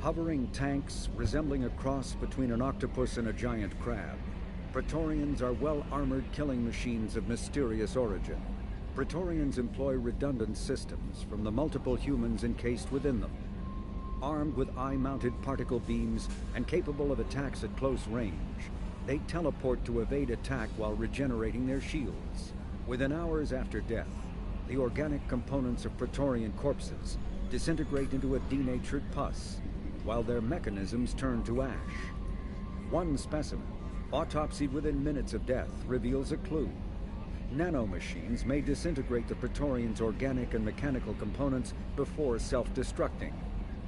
Hovering tanks resembling a cross between an octopus and a giant crab, Praetorians are well-armored killing machines of mysterious origin. Praetorians employ redundant systems from the multiple humans encased within them. Armed with eye-mounted particle beams and capable of attacks at close range, they teleport to evade attack while regenerating their shields. Within hours after death, the organic components of Praetorian corpses disintegrate into a denatured pus, while their mechanisms turn to ash. One specimen, autopsied within minutes of death, reveals a clue. Nanomachines may disintegrate the Praetorians' organic and mechanical components before self-destructing.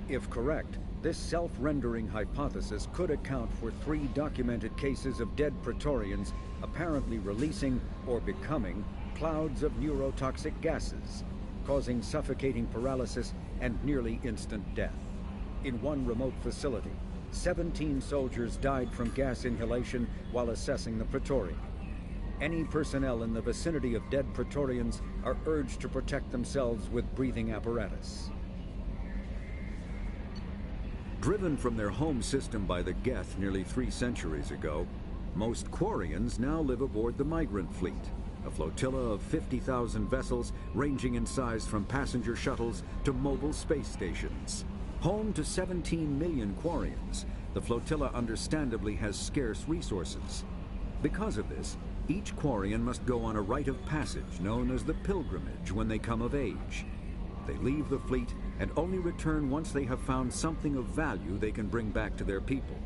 If correct, this self-rendering hypothesis could account for 3 documented cases of dead Praetorians apparently releasing or becoming clouds of neurotoxic gases, causing suffocating paralysis and nearly instant death. In one remote facility, 17 soldiers died from gas inhalation while assessing the Praetorian. Any personnel in the vicinity of dead Praetorians are urged to protect themselves with breathing apparatus. Driven from their home system by the Geth nearly 3 centuries ago, most Quarians now live aboard the migrant fleet, a flotilla of 50,000 vessels ranging in size from passenger shuttles to mobile space stations. Home to 17 million Quarians, the flotilla understandably has scarce resources. Because of this, each Quarian must go on a rite of passage known as the pilgrimage when they come of age. They leave the fleet and only return once they have found something of value they can bring back to their people.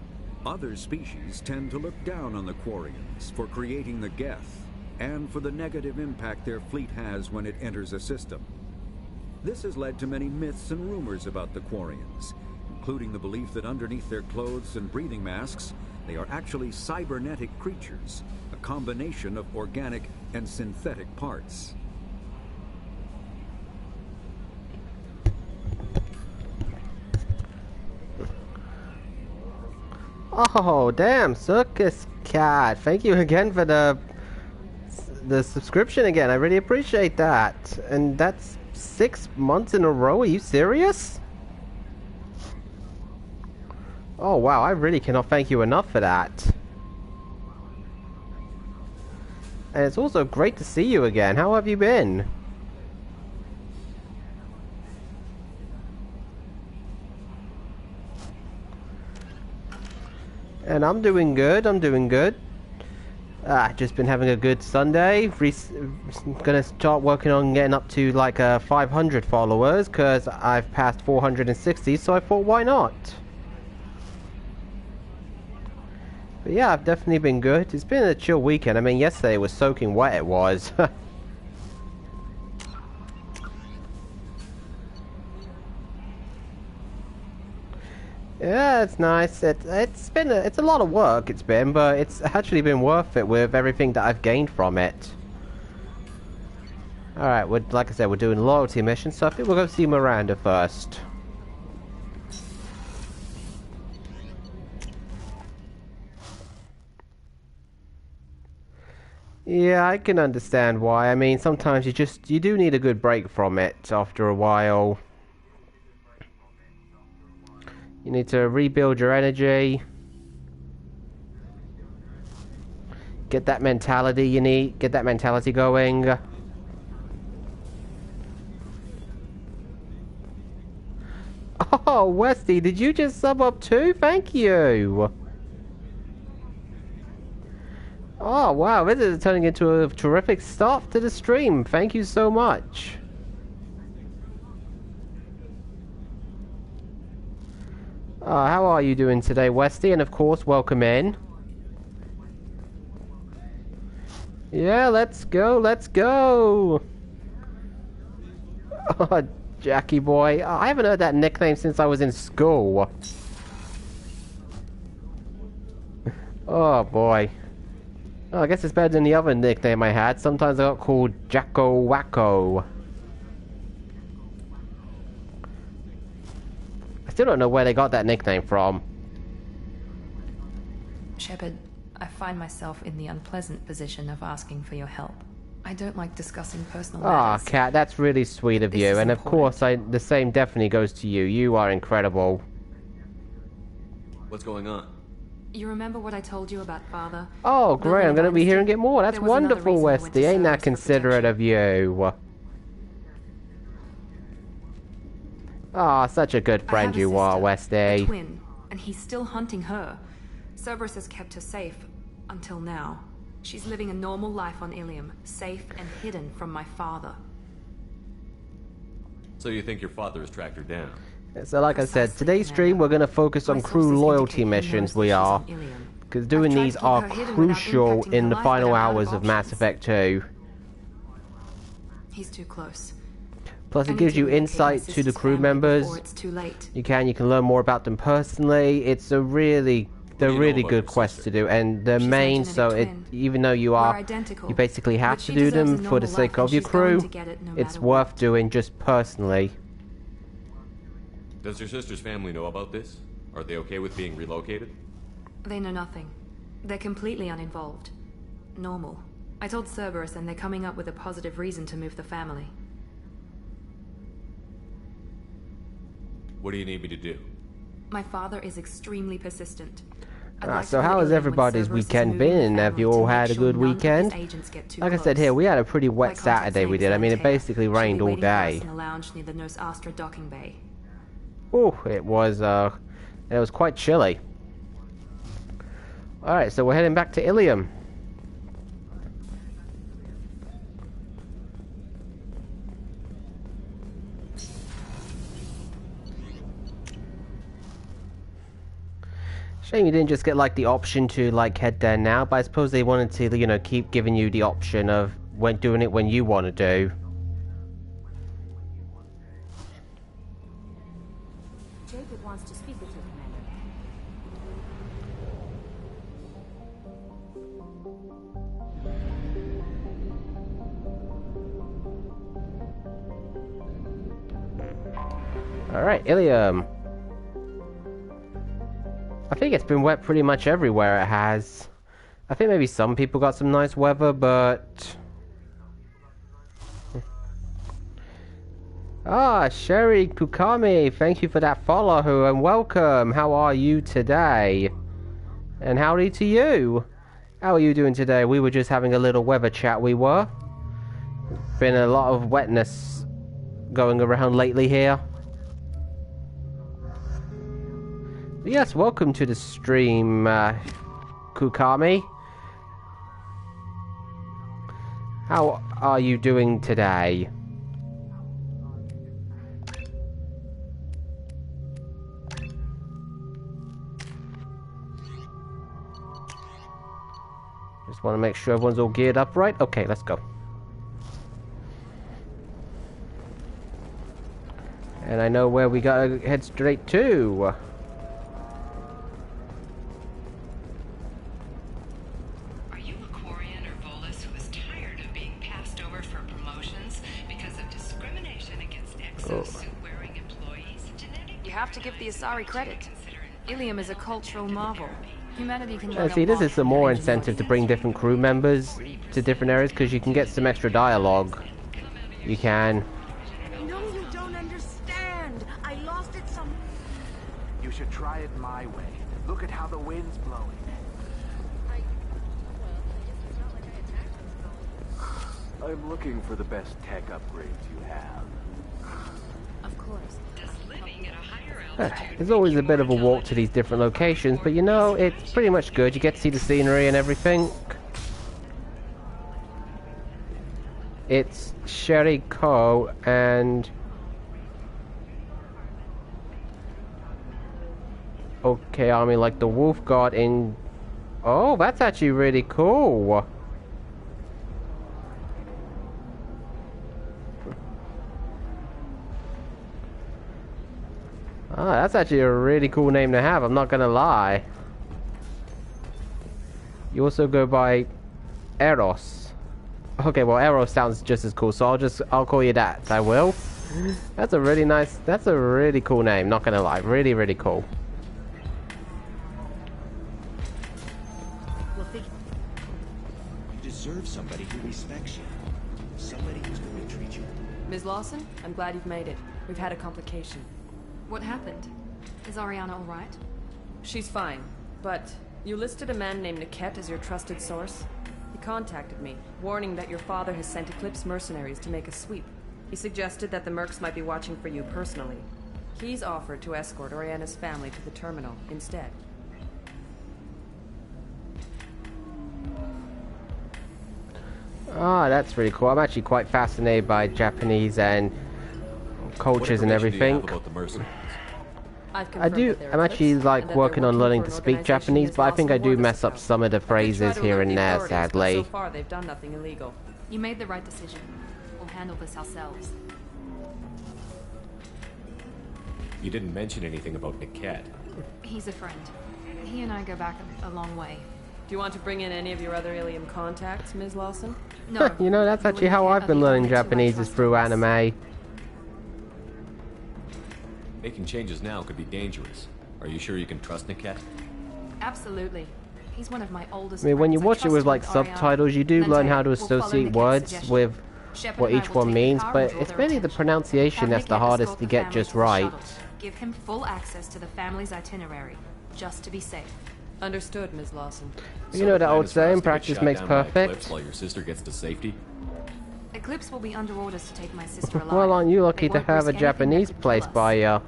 Other species tend to look down on the Quarians for creating the Geth and for the negative impact their fleet has when it enters a system. This has led to many myths and rumors about the Quarians, including the belief that underneath their clothes and breathing masks, they are actually cybernetic creatures, a combination of organic and synthetic parts. Oh, damn, Circus Cat. Thank you again for the subscription again. I really appreciate that. And that's 6 months in a row. Are you serious? Oh, wow. I really cannot thank you enough for that. And it's also great to see you again. How have you been? And I'm doing good, just been having a good Sunday. Gonna start working on getting up to like 500 followers, because I've passed 460, so I thought, why not? But yeah, I've definitely been good. It's been a chill weekend. I mean, yesterday was soaking wet, it was. Yeah, it's nice. It's a lot of work. But it's actually been worth it with everything that I've gained from it. All right, like I said, we're doing loyalty missions, so I think we'll go see Miranda first. Yeah, I can understand why. I mean, sometimes you do need a good break from it after a while. You need to rebuild your energy. Get that mentality you need. Get that mentality going. Oh, Westy, did you just sub up too? Thank you. Oh, wow, this is turning into a terrific start to the stream. Thank you so much. How are you doing today, Westy? And of course, welcome in. Yeah, let's go, let's go! Oh, Jackie boy. Oh, I haven't heard that nickname since I was in school. Oh, boy. Oh, I guess it's better than the other nickname I had. Sometimes I got called Jacko Wacko. Still don't know where they got that nickname from. Shepard, I find myself in the unpleasant position of asking for your help. I don't like discussing personal matters. Ah, Kat, that's really sweet of you. And of course, the same definitely goes to you. You are incredible. What's going on? You remember what I told you about Father? Oh, great, I'm going to be hearing it more. That's There was another wonderful, reason I went to Westy. Ain't that Cerberus for considerate protection. of you? Ah, such a good I friend have a you are, sister, a Westy. twin, and he's still hunting her. Cerberus has kept her safe until now. She's living a normal life on Ilium, safe and hidden from my father. So you think your father has tracked her down? So like I said, Precisely, today's stream Commander. we're going to focus on My crew sources loyalty indicate he missions knows that she's are. on Ilium. Because doing I've tried these to keep are her hidden without crucial impacting in her the life, final but I'm out hours of Mass options. Effect 2. He's too close. Plus I it need gives to you relocate my insight to the sister's crew family members. before it's too late. You can learn more about them personally. It's a really do you know really about good your quest sister? to do, and they're She's my main, genetic so it twin. even though you We're are identical, you basically have but to she do deserves them a for the normal sake life, of your and she's going crew. to get it no It's matter worth what. doing just personally. Does your sister's family know about this? Are they okay with being relocated? They know nothing. They're completely uninvolved. Normal. I told Cerberus, and they're coming up with a positive reason to move the family. What do you need me to do? My father is extremely persistent. I'd like So to go to how has Ilium when everybody's Cerberus is weekend moving the been? Have family you to all make had a sure good none of his weekend? agents get too Like I said close. here, we had a pretty My wet contact's Saturday name's we did. I mean, it Lantea. basically She'll rained be all waiting for us day. in the lounge near the Nos Astra docking bay. Oh, it was quite chilly. Alright, so we're heading back to Ilium. Shame you didn't just get like the option to like head there now, but I suppose they wanted to, you know, keep giving you the option of when doing it when you want to do. Jacob wants to speak with you, Commander. Alright, Ilium. I think it's been wet pretty much everywhere it has. I think maybe some people got some nice weather, but... Ah, Sherry Kukami, thank you for that follow and welcome. How are you today? And howdy to you. How are you doing today? We were just having a little weather chat, we were. Been a lot of wetness going around lately here. Yes, welcome to the stream, Kukami. How are you doing today? Just want to make sure everyone's all geared up right. Okay, let's go. And I know where we gotta head straight to. Are you a Quarian or Volus who is tired of being passed over for promotions because of discrimination against exosuit-wearing employees? You have to give the Asari credit. Ilium is a cultural marvel. Humanity can learn See, a this lot is some from more their incentive to ingenuity. bring different crew members to different areas because you can get some extra dialogue. You can. No, you don't understand. I lost it some... You should try it my way. Look at how the wind's blowing. I'm looking for the best tech upgrades you have. Of course. Does living at a higher altitude There's always a bit of a walk to these different locations, but you know, it's pretty much good. You get to see the scenery and everything. It's Sherry Ko and... Okay, I mean like the Wolf Guard in... Oh, that's actually really cool. Ah, that's actually a really cool name to have, I'm not gonna lie. You also go by Eros. Okay, well Eros sounds just as cool, so I'll call you that, I will. That's a really cool name, not gonna lie, really, really cool. We'll figure... You deserve somebody who respects you. Somebody who's going to treat you. Ms. Lawson, I'm glad you've made it. We've had a complication. What happened? Is Ariana all right? she's fine. But you listed a man named Niket as your trusted source. He contacted me, warning that your father has sent Eclipse mercenaries to make a sweep. He suggested that the mercs might be watching for you personally. He's offered to escort Oriana's family to the terminal instead. Ah, that's really cool. I'm actually quite fascinated by Japanese and cultures and everything. I'm actually like working on learning to speak Japanese, but I think I do mess up some of the phrases here and there, sadly. So far, they've done nothing illegal. You made the right decision. We'll handle this ourselves. You didn't mention anything about Niket. He's a friend. He and I go back a long way. Do you want to bring in any of your other Ilium contacts, Ms. Lawson? No. You know, that's actually how I've been learning Japanese, is through anime. Making changes now could be dangerous. Are you sure you can trust Niket? Absolutely. He's one of my oldest I mean, when you friends. watch it with like subtitles, you do learn how to associate words with what each one means, but it's mainly the pronunciation that's the hardest to get just right. Give him full access to the family's itinerary, just to be safe. Understood, Ms. Lawson. You know that old saying, practice makes perfect. While your sister gets to safety? Eclipse will be under orders to take my sister alive. Well, aren't you lucky They to won't have a risk anything that Japanese could kill place us. by you?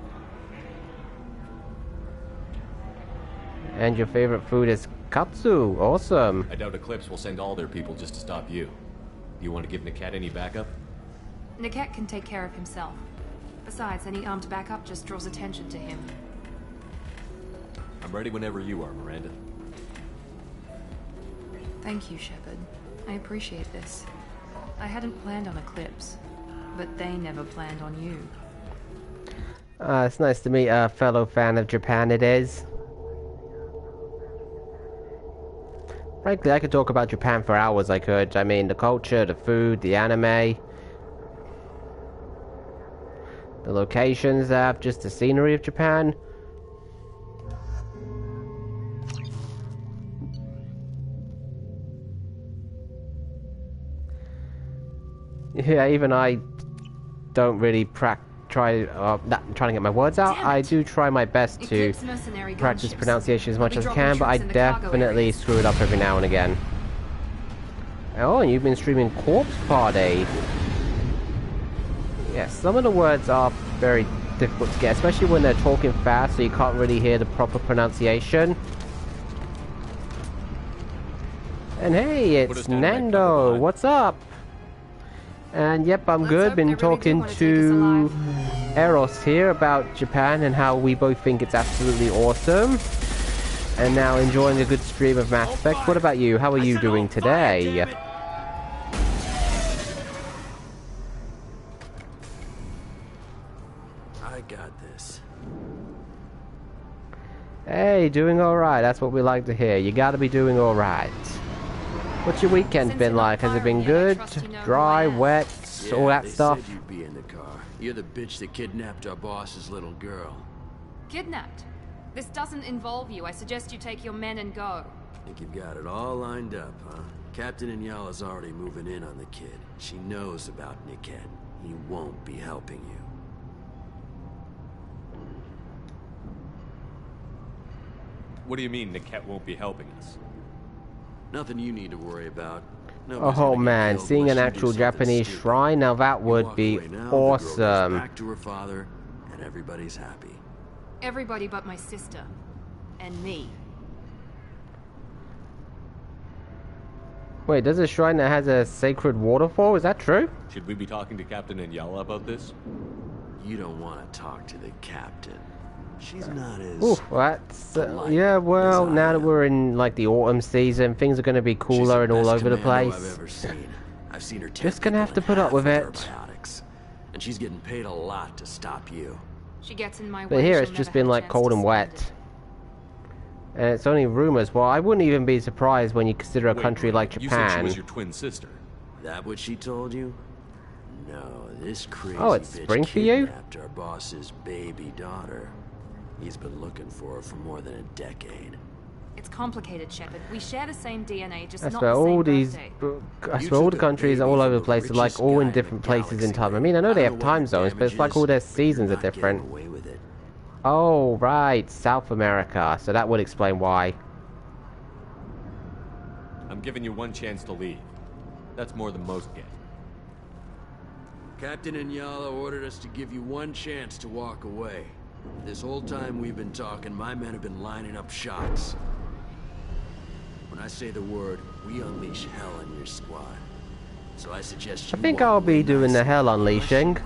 And your favorite food is katsu. Awesome. I doubt Eclipse will send all their people just to stop you. Do you want to give Niket any backup? Niket can take care of himself. Besides, any armed backup just draws attention to him. I'm ready whenever you are, Miranda. Thank you, Shepard. I appreciate this. I hadn't planned on Eclipse, but they never planned on you. It's nice to meet a fellow fan of Japan, it is. Frankly, I could talk about Japan for hours, I could. I mean, the culture, the food, the anime, the locations, just the scenery of Japan. Yeah, even I don't really trying to get my words out. I do try my best to practice pronunciation as much as I can, but I definitely screw it up every now and again. Oh, and you've been streaming Corpse Party. Yeah, some of the words are very difficult to get, especially when they're talking fast, so you can't really hear the proper pronunciation. And hey, it's Nando. What's up? And yep, I'm good. Been talking to Eros here about Japan and how we both think it's absolutely awesome. And now enjoying a good stream of Mass Effect. What about you? How are you doing today? I got this. Hey, doing alright. That's what we like to hear. You gotta be doing alright. What's your weekend been like? Has it been good? Dry, wet, all that stuff? Said you'd be in the car. You're the bitch that kidnapped our boss's little girl. Kidnapped? This doesn't involve you. I suggest you take your men and go. Think you've got it all lined up, huh? Captain Inyala's already moving in on the kid. She knows about Niket. He won't be helping you. What do you mean Niket won't be helping us? Nothing you need to worry about. Oh man, seeing an actual Japanese shrine, now that would be awesome. Back to her father, and everybody's happy. Everybody but my sister. And me. Wait, there's a shrine that has a sacred waterfall? Is that true? Should we be talking to Captain Inyala about this? You don't want to talk to the captain. She's not as... Ooh, that's... yeah, well, now that we're in, like, the autumn season, things are going to be cooler and all over the place. I've seen her just gonna have to put up with it. And she's getting paid a lot to stop you. She gets in my way. But here it's just been, like, cold and wet. And it's only rumors. Well, I wouldn't even be surprised when you consider a country like Japan. You said she was your twin sister. That what she told you? No, this crazy it's bitch spring for you? kidnapped our boss's baby daughter. He's been looking for her for more than a decade. It's complicated, Shepard. We share the same DNA, just I not swear, the same all these, birthday. I swear, all the countries all over the place are like all in different places in time. I mean, I know they have time zones, but it's like all their seasons are different. Oh, right, South America. So that would explain why. I'm giving you one chance to leave. That's more than most get. Captain Inyala ordered us to give you one chance to walk away. This whole time we've been talking, my men have been lining up shots. When I say the word, we unleash hell on your squad. So I suggest you I think walk I'll be away doing the nicely. hell unleashing.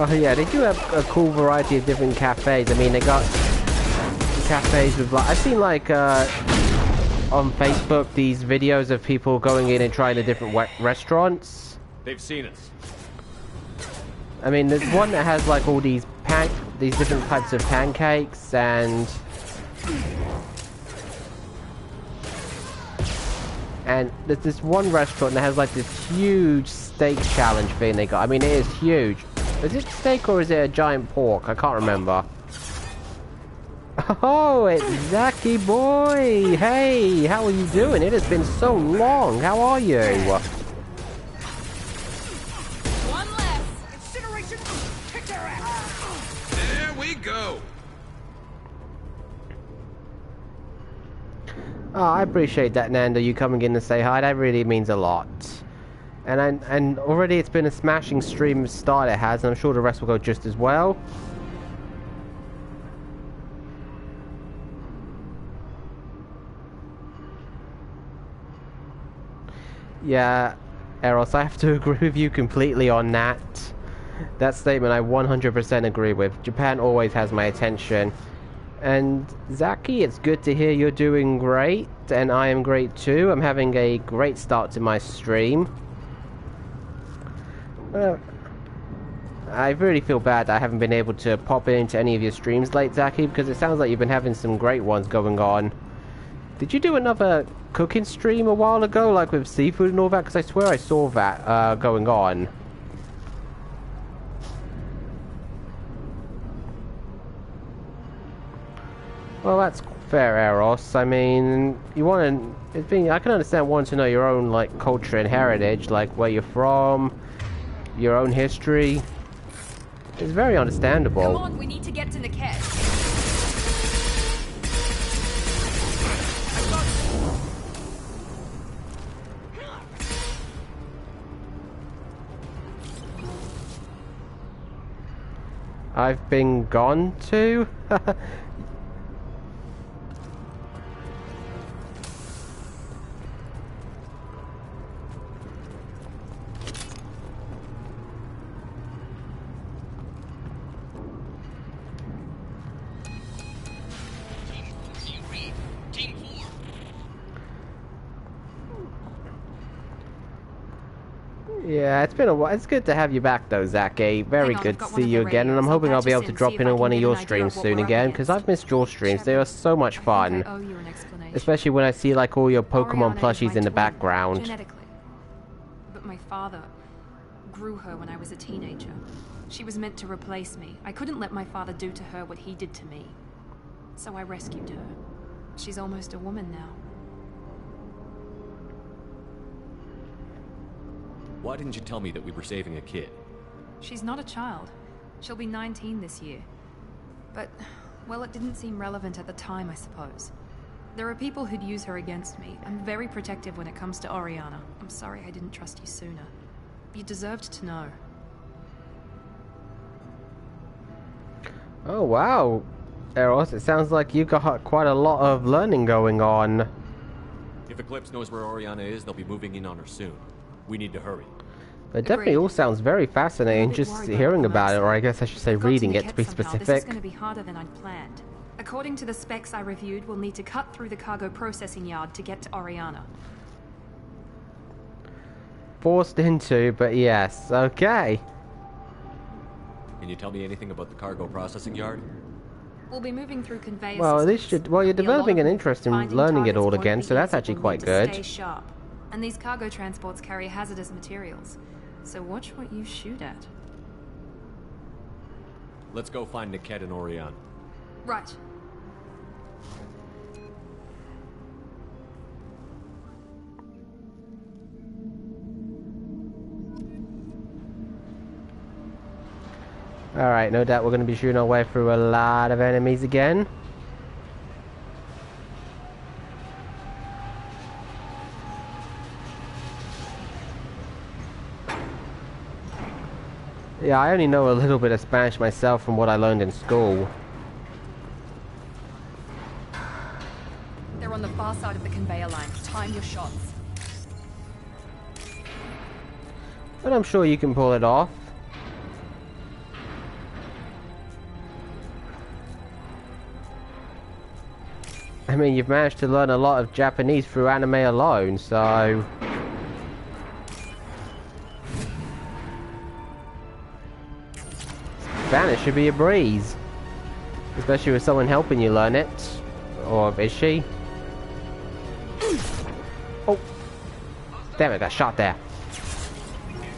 Oh yeah, they do have a cool variety of different cafes. I mean, they got cafes with like, I've seen like on Facebook these videos of people going in and trying the different restaurants. They've seen us. I mean, there's one that has like all these different types of pancakes, and there's this one restaurant that has like this huge steak challenge thing they got. I mean, it is huge. Is it steak or is it a giant pork? I can't remember. Oh, it's Zaki boy! Hey, how are you doing? It has been so long. How are you? One less. Incineration. Kick their ass. There we go. Oh, I appreciate that, Nando. You coming in to say hi. That really means a lot. And already it's been a smashing stream start. It has, and I'm sure the rest will go just as well. Yeah, Eros, I have to agree with you completely on that. That statement I 100% agree with. Japan always has my attention. And Zaki, it's good to hear you're doing great, and I am great too. I'm having a great start to my stream. I really feel bad that I haven't been able to pop into any of your streams late, Zaki, because it sounds like you've been having some great ones going on. Did you do another cooking stream a while ago, like with seafood and all that? Because I swear I saw that going on. Well, that's fair, Eros. I mean, you want to... I can understand wanting to know your own, like, culture and heritage, like where you're from, your own history. It's very understandable. Come on, we need to get to Niket. I've been gone to? Yeah, it's been a while. It's good to have you back though, Zaki. Very good to see you again, and I'm hoping I'll be able to drop in on one of your streams soon again, because I've missed your streams. They are so much fun. Especially when I see like all your Pokemon plushies in the background. Genetically. But my father grew her when I was a teenager. She was meant to replace me. I couldn't let my father do to her what he did to me. So I rescued her. She's almost a woman now. Why didn't you tell me that we were saving a kid? She's not a child. She'll be 19 this year. But, well, it didn't seem relevant at the time, I suppose. There are people who'd use her against me. I'm very protective when it comes to Oriana. I'm sorry I didn't trust you sooner. You deserved to know. Oh, wow. Eros, it sounds like you got quite a lot of learning going on. If Eclipse knows where Oriana is, they'll be moving in on her soon. We need to hurry. It definitely all sounds very fascinating, just hearing about it, or I guess I should say reading it to be specific. This is going to be harder than I'd planned. According to the specs I reviewed, we'll need to cut through the cargo processing yard to get to Oriana. Forced into, but yes, okay. Can you tell me anything about the cargo processing yard? We'll be moving through conveyor Well, this systems. should... Well, you're There'll be a lot developing of an interest in finding learning it targets all won't again, be so that's easy. actually We'll quite need to good. Stay sharp. And these cargo transports carry hazardous materials. So watch what you shoot at. Let's go find Niket and Oriana. Right. Alright, no doubt we're going to be shooting our way through a lot of enemies again. Yeah, I only know a little bit of Spanish myself from what I learned in school. They're on the far side of the conveyor line. Time your shots. But I'm sure you can pull it off. I mean, you've managed to learn a lot of Japanese through anime alone, so... Spanish should be a breeze. Especially with someone helping you learn it. Or is she? Oh! Damn it, I got shot there.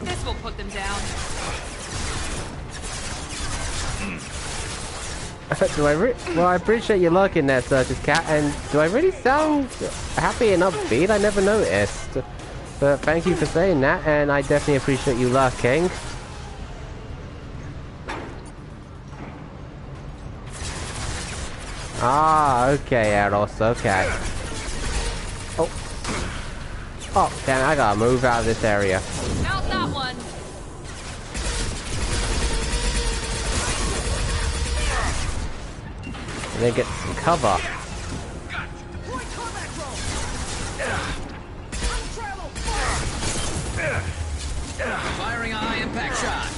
This will put them down. Well, I appreciate your luck in there, Circus Cat, and do I really sound happy and upbeat? I never noticed. But thank you for saying that, and I definitely appreciate you lurking. Ah, okay, Eros, okay. Oh. Oh, damn, I gotta move out of this area. Out that one! And then get some cover. Firing a high impact shot.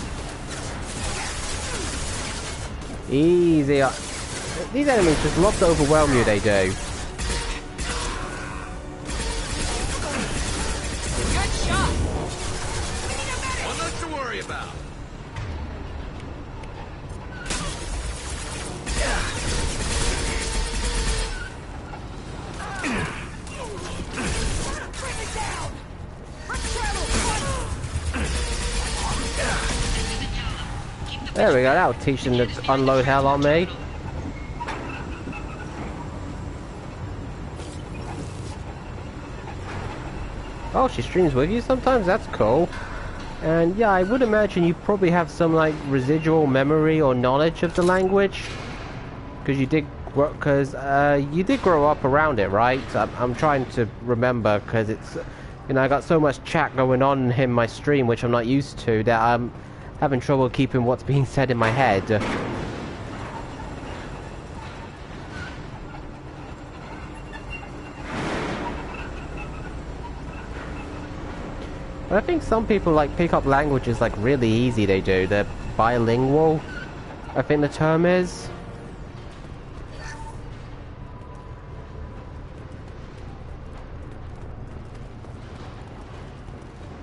Easy. These enemies just love to overwhelm you, they do. Good shot! One less to worry about. There we go, that'll teach them to unload hell on me. Oh, she streams with you sometimes? That's cool. And yeah, I would imagine you probably have some like residual memory or knowledge of the language. Because you did grow up around it, right? I'm trying to remember because it's, you know, I got so much chat going on in my stream which I'm not used to that I'm having trouble keeping what's being said in my head. I think some people like pick up languages like really easy. They do. They're bilingual, I think the term is.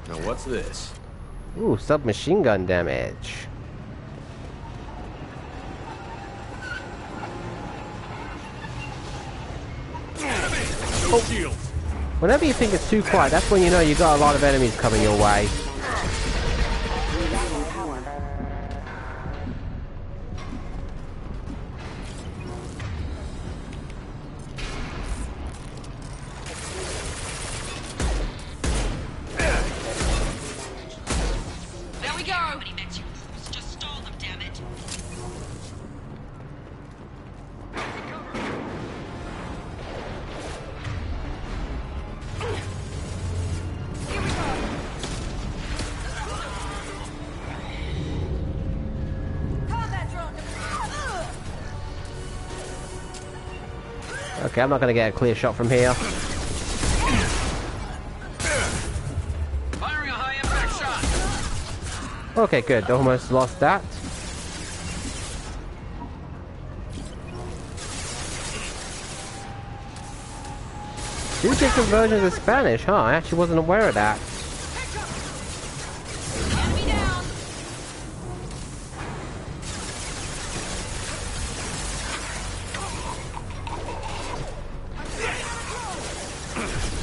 Now what's this? Ooh, submachine gun damage. No shield. Whenever you think it's too quiet, that's when you know you got a lot of enemies coming your way. There we go! Just stall them, damn it. Okay, I'm not gonna get a clear shot from here. Firing a high impact shot. Okay, good. Almost lost that. Two different versions of Spanish, huh? I actually wasn't aware of that. Enemy down!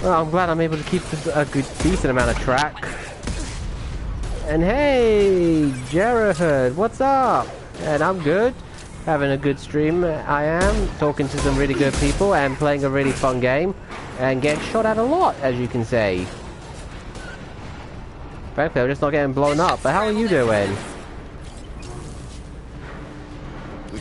Well, I'm glad I'm able to keep a good, decent amount of track. And hey, Jerahud, what's up? And I'm good. Having a good stream, I am. Talking to some really good people and playing a really fun game. And getting shot at a lot, as you can see. Frankly, I'm just not getting blown up. But how are you doing?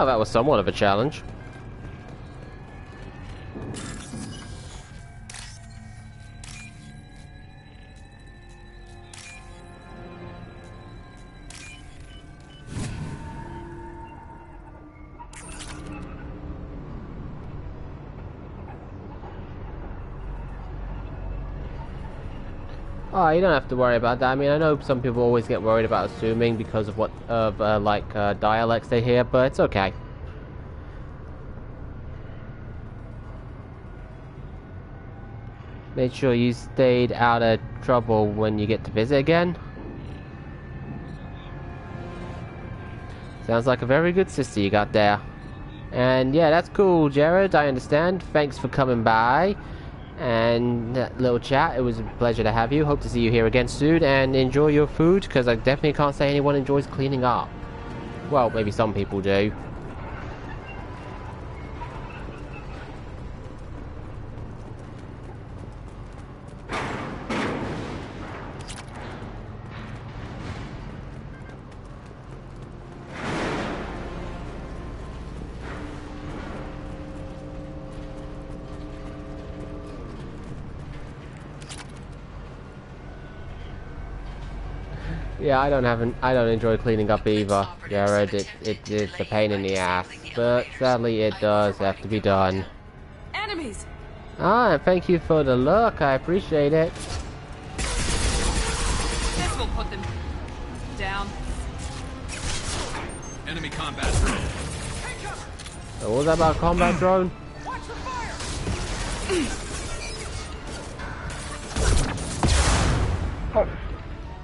Oh, that was somewhat of a challenge. Oh, you don't have to worry about that. I mean, I know some people always get worried about assuming because of what dialects they hear, but it's okay. Make sure you stayed out of trouble when you get to visit again. Sounds like a very good sister you got there. And yeah, that's cool, Jared. I understand. Thanks for coming by. And that little chat, it was a pleasure to have you. Hope to see you here again soon, and enjoy your food, because I definitely can't say anyone enjoys cleaning up. Well, maybe some people do. Yeah, I don't enjoy cleaning up either, Jared. It's a pain in the ass, but sadly it does have to be done. Enemies! Ah, and thank you for the look. I appreciate it. This will put them down. Enemy combat drone. So what was that about combat drone? Watch the fire!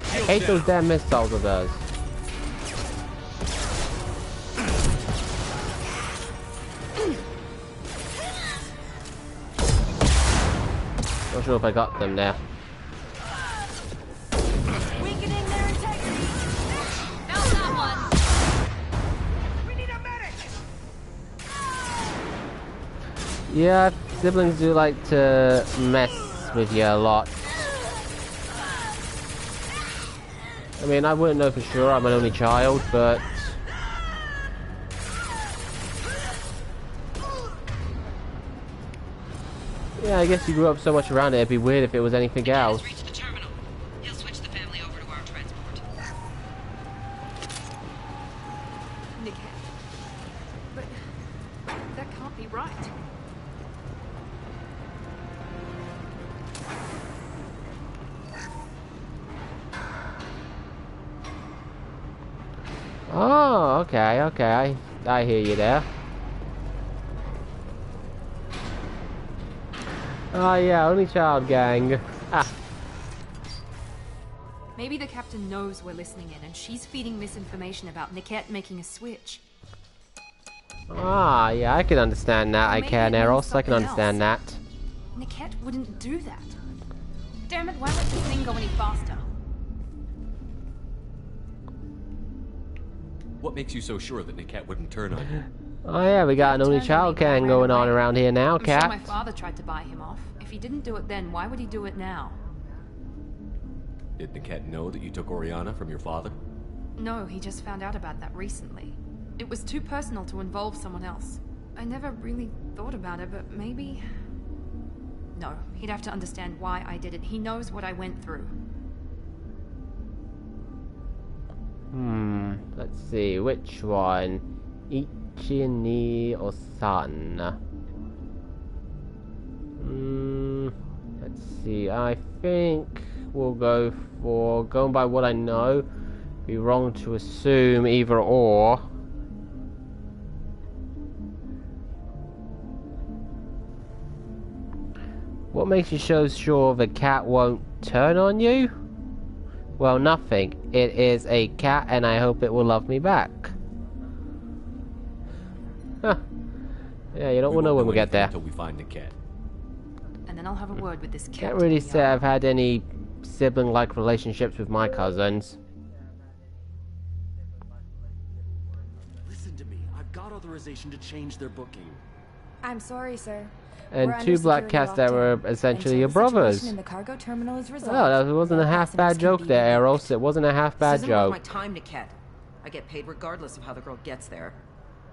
I hate those damn missiles of those. Not sure if I got them there. Weakening their integrity. Found that one. We need a medic. Yeah, siblings do like to mess with you a lot. I mean, I wouldn't know for sure, I'm an only child, but... yeah, I guess you grew up so much around it, it'd be weird if it was anything else. Reach the terminal. He'll switch the family over to our transport. Nickhead. But that can't be right. Oh, okay, I hear you there. Oh yeah, only child gang. Ah. Maybe the captain knows we're listening in, and she's feeding misinformation about Nickette making a switch. Ah, yeah, I can understand that. Or I maybe can, it means Eros. I can something understand else. that. Nickette wouldn't do that. Damn it, why let this thing go any faster? What makes you so sure that Nickette wouldn't turn on you? Oh yeah, we got an only child gang going on around here now, I'm Cat. sure my father tried to buy him off. If he didn't do it then, why would he do it now? Did Nickette know that you took Oriana from your father? No, he just found out about that recently. It was too personal to involve someone else. I never really thought about it, but maybe... no, he'd have to understand why I did it. He knows what I went through. Let's see, which one? Ichi or San? Let's see, I think we'll go for, going by what I know, be wrong to assume either or. What makes you so sure the cat won't turn on you? Well, nothing. It is a cat, and I hope it will love me back. Huh. Yeah, you don't want to know when we get there. Until we find Nickette. And then I'll have a word with this cat. Can't really say I've had any sibling-like relationships with my cousins. Listen to me. I've got authorization to change their booking. I'm sorry, sir. And We're two under black security cats that were lockdown essentially your until the situation brothers. in the cargo terminal is resolved. Oh, that wasn't a half bad Passengers joke can be there, removed. Eros. It wasn't a half bad This isn't worth joke. my time, Nickette. I get paid regardless of how the girl gets there.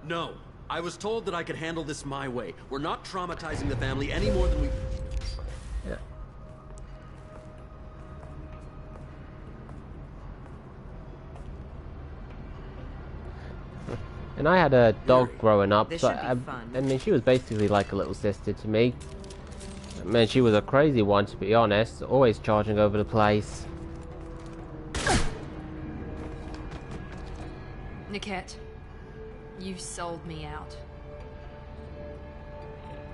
No. I was told that I could handle this my way. We're not traumatizing the family any more than we... Yeah. And I had a dog growing up, This so should be fun. I mean, she was basically like a little sister to me. I mean, she was a crazy one, to be honest, always charging over the place. Niket, you sold me out.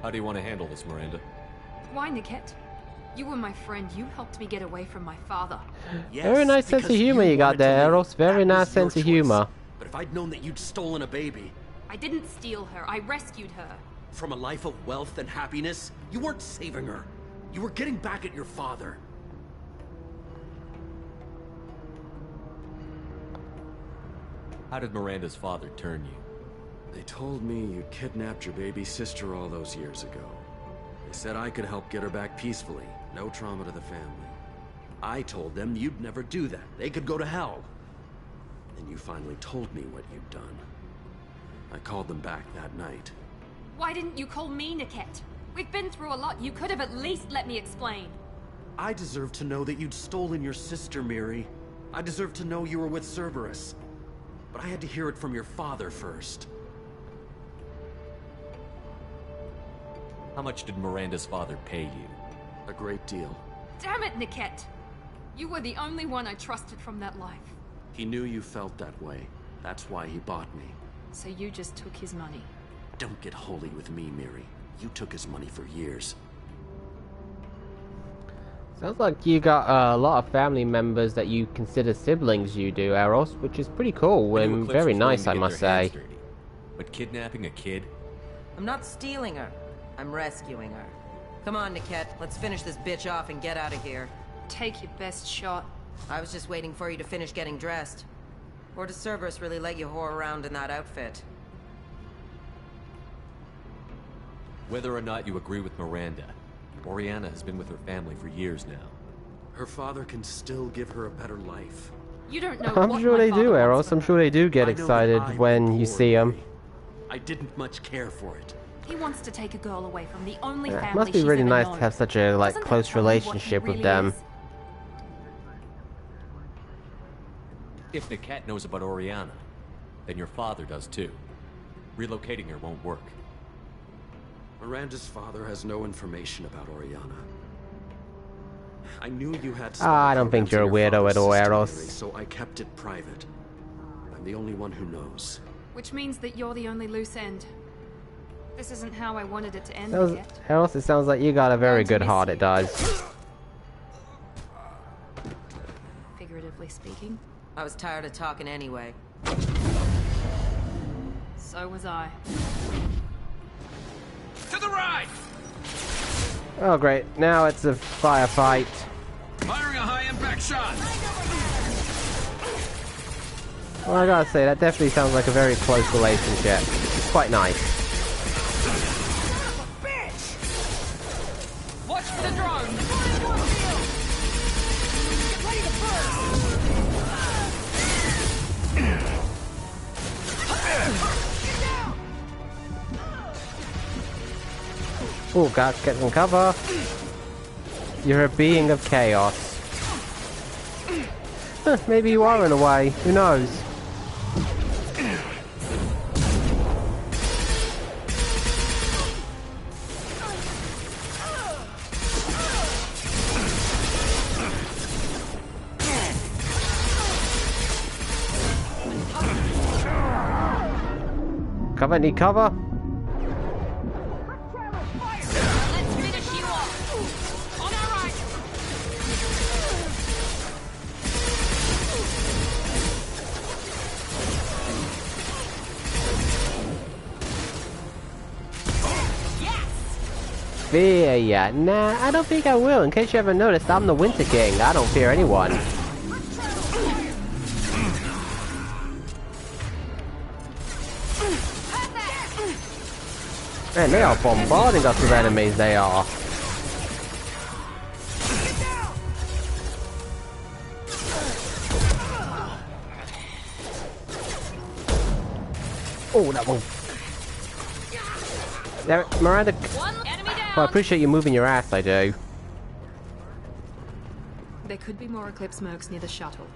How do you want to handle this, Miranda? Why, Niket? You were my friend. You helped me get away from my father. Yes, Very nice sense of because humor you got wanted to there, leave. Eros. Very That nice was your sense of choice. humor. But if I'd known that you'd stolen a baby I didn't steal her. I rescued her. from a life of wealth and happiness, you weren't saving her. You were getting back at your father. How did Miranda's father turn you? They told me you kidnapped your baby sister all those years ago. They said I could help get her back peacefully. No trauma to the family. I told them you'd never do that. They could go to hell. Then you finally told me what you'd done. I called them back that night. Why didn't you call me, Niket? We've been through a lot. You could have at least let me explain. I deserve to know that you'd stolen your sister, Miri. I deserve to know you were with Cerberus. But I had to hear it from your father first. How much did Miranda's father pay you? A great deal. Damn it, Niket! You were the only one I trusted from that life. He knew you felt that way. That's why he bought me. So you just took his money. Don't get holy with me, Miri. You took his money for years. Sounds like you got a lot of family members that you consider siblings, you do, Eros, which is pretty cool The new and Eclipse very was willing nice, to I get must their hands say. dirty. But kidnapping a kid? I'm not stealing her. I'm rescuing her. Come on, Niket. Let's finish this bitch off and get out of here. Take your best shot. I was just waiting for you to finish getting dressed. Or does Cerberus really let you whore around in that outfit? Whether or not you agree with Miranda, Oriana has been with her family for years now. Her father can still give her a better life. You don't know I'm what sure my they father do, wants Eros. for I'm her. sure they do get I know that excited I'm when you poor, see them. Miri. I didn't much care for it. He wants to take a girl away from the only Yeah, family it must be she's really ever nice known. to have such a like Doesn't that close tell you what he relationship with really them. is? If Niket knows about Oriana, then your father does too. Relocating her won't work. Miranda's father has no information about Oriana. I knew you had I don't think you're a weirdo at all, Eros. So I kept it private. I'm the only one who knows. Which means that you're the only loose end. This isn't how I wanted it to end yet. Eros, it sounds like you got a very Going to good miss heart, you. it does. Figuratively speaking. I was tired of talking anyway. So was I. To the right! Oh great, now it's a firefight. Firing a high-impact shot! Well, I gotta say, that definitely sounds like a very close relationship. It's quite nice. Watch for the drone! Get ready to burn! Oh, guys, get some cover. You're a being of chaos. Huh, maybe you are in a way. Who knows? Cover, need cover. Let's finish you off. On our right. Fear ya? Nah, I don't think I will. In case you haven't noticed, I'm the Winter King. I don't fear anyone. Man, they are bombarding us with enemies, they are. Oh, that one There, Miranda. One enemy down. Well, I appreciate you moving your ass, I do. There could be more Eclipse mercs near the shuttle.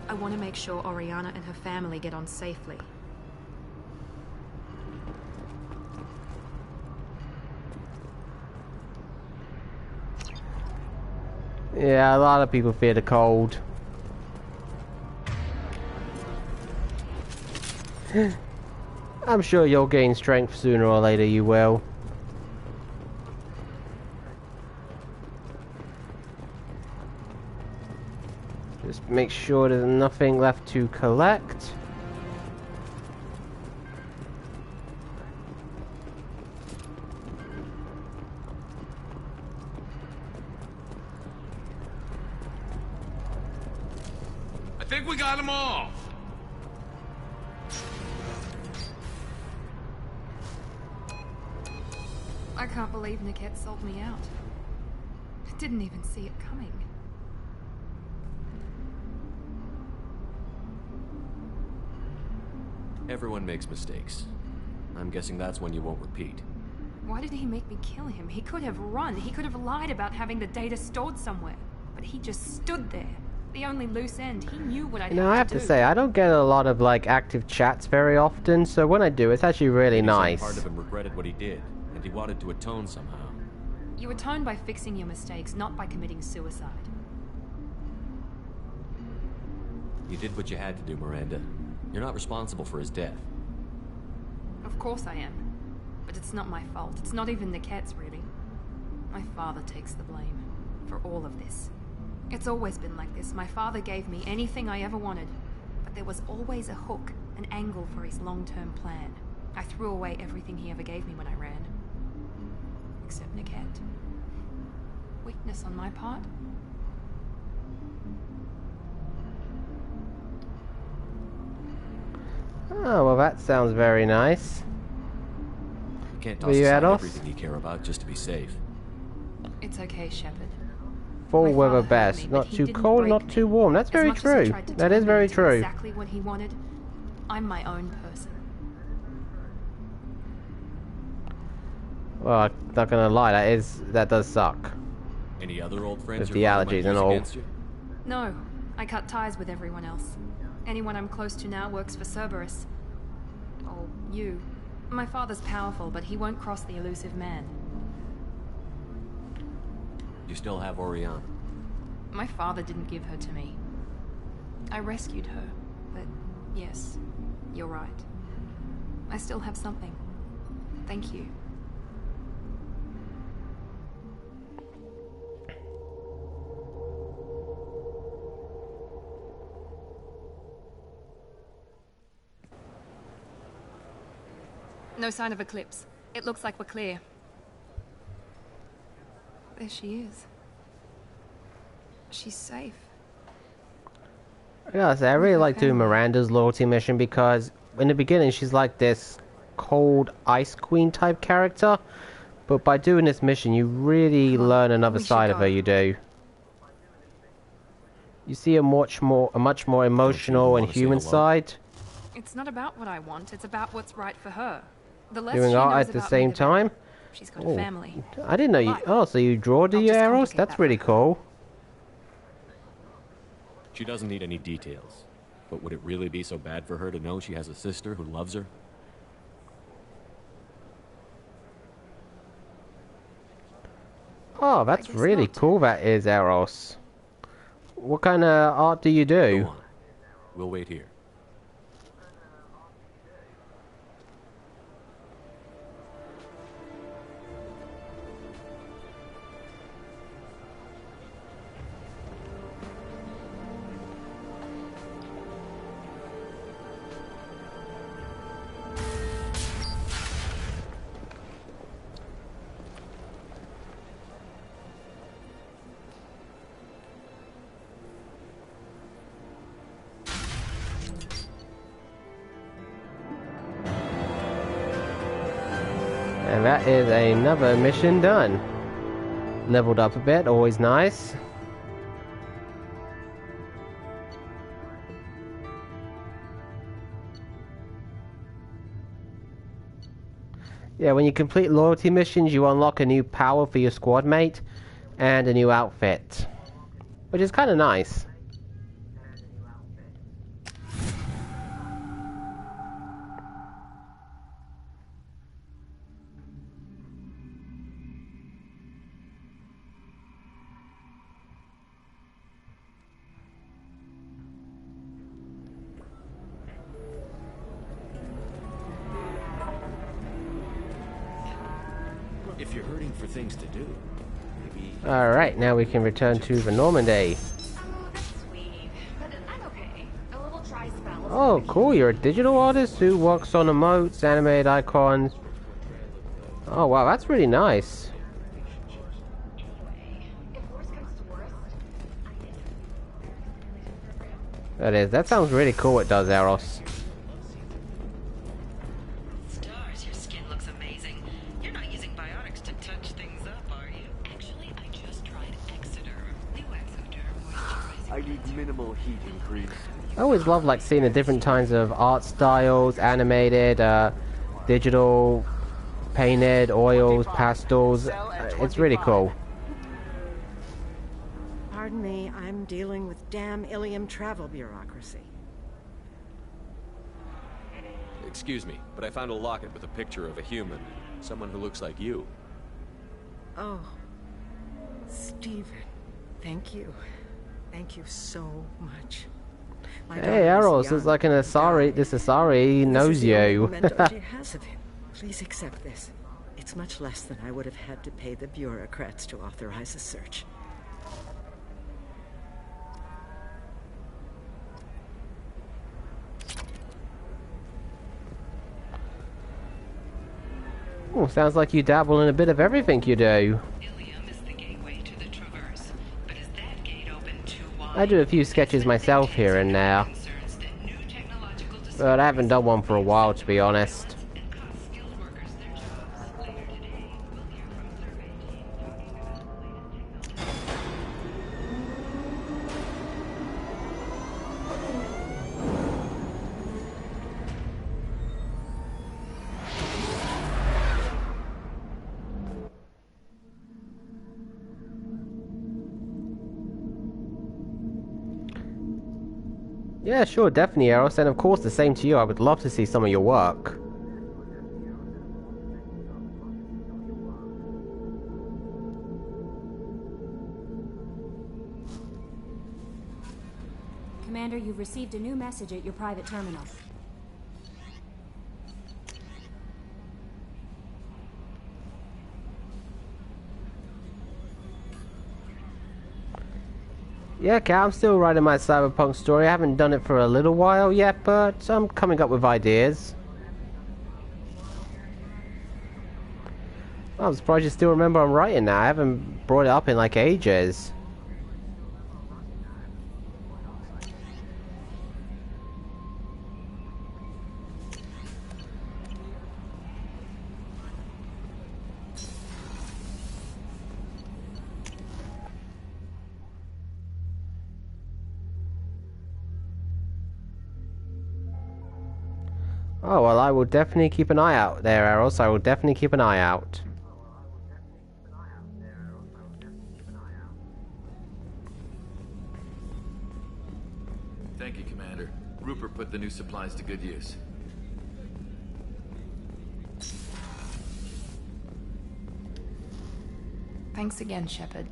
I want to make sure Oriana and her family get on safely. Yeah, a lot of people fear the cold. I'm sure you'll gain strength sooner or later, you will. Just make sure there's nothing left to collect. I think we got them all. I can't believe Niket sold me out. I didn't even see it coming. Everyone makes mistakes. I'm guessing that's one you won't repeat. Why did he make me kill him? He could have run. He could have lied about having the data stored somewhere. But he just stood there. The only loose end. He knew what I'd You know, I have to say, I don't get a lot of, like, active chats very often, so when I do, it's actually really nice. Part of him regretted what he did, and he wanted to atone somehow. You atone by fixing your mistakes, not by committing suicide. You did what you had to do, Miranda. You're not responsible for his death. Of course I am. But it's not my fault. It's not even Niket's, really. My father takes the blame for all of this. It's always been like this. My father gave me anything I ever wanted, but there was always a hook, an angle for his long-term plan. I threw away everything he ever gave me when I ran. Except Niket. Weakness on my part? Oh, well, that sounds very nice. You can't Were toss you aside Adolf? everything you care about just to be safe. It's okay, Shepard. Full My weather father hurt best. me, but Not he too didn't cold, break not me. too warm. That's As very much as he true. tried to That turn is me very into true. Exactly what he wanted. I'm my own person. Well, I'm not gonna lie, that does suck. Any other old friends With your the father might allergies and use all. against you? No, I cut ties with everyone else. Anyone I'm close to now works for Cerberus. Or you. My father's powerful, but he won't cross the elusive man. You still have Oriana. My father didn't give her to me. I rescued her, but yes, you're right. I still have something. Thank you. No sign of Eclipse. It looks like we're clear. There she is. She's safe. I gotta say, I really like doing Miranda's loyalty mission because in the beginning she's like this cold ice queen type character, but by doing this mission you really learn another side of her. You do. You see a much more emotional and human side. It's not about what I want. It's about what's right for her. The less Doing she art knows at the about same me, the better. time. She's got Oh, a family. I didn't know you. Life. Oh, so you draw the just arrows? complicate That's that really for her. cool. She doesn't need any details. But would it really be so bad for her to know she has a sister who loves her? Oh, that's really cool. That is Eros. What kind of art do you do? Go on. We'll wait here. And that is another mission done. Leveled up a bit, always nice. Yeah, when you complete loyalty missions, you unlock a new power for your squad mate and a new outfit, which is kind of nice. If you're hurting for things to do, maybe... Alright, now we can return to the Normandy. Oh, cool, you're a digital artist who works on emotes, animated icons. Oh, wow, that's really nice. That is, that sounds really cool, it does, Eros. Stars, your skin looks amazing. You're not using biotics to touch things up, are you? Actually, I just tried Exoderm. New Exoderm moisturizing. I need minimal heat increase. I always love like seeing the different kinds of art styles, animated, digital, painted, oils, pastels. It's really cool. Pardon me, I'm dealing with damn Ilium travel bureaucracy. Excuse me, but I found a locket with a picture of a human. Someone who looks like you. Oh, Stephen, thank you. Thank you so much. Hey, Eros, this is like an Asari. This Asari knows you. She has of him. Please accept this. It's much less than I would have had to pay the bureaucrats to authorize a search. Oh, sounds like you dabble in a bit of everything you do. Ilium is the gateway to the Traverse, but is that gate open too wide? I do a few sketches myself here and there, but I haven't done one for a while, to be honest. Yeah, sure, definitely, Eros, and of course the same to you. I would love to see some of your work. Commander, you've received a new message at your private terminal. Yeah, Kat, I'm still writing my cyberpunk story. I haven't done it for a little while yet, but I'm coming up with ideas. I'm surprised you still remember I'm writing that. I haven't brought it up in like ages. Oh, well, I will definitely keep an eye out there, Eros. I will definitely keep an eye out. Thank you, Commander. Rupert put the new supplies to good use. Thanks again, Shepard.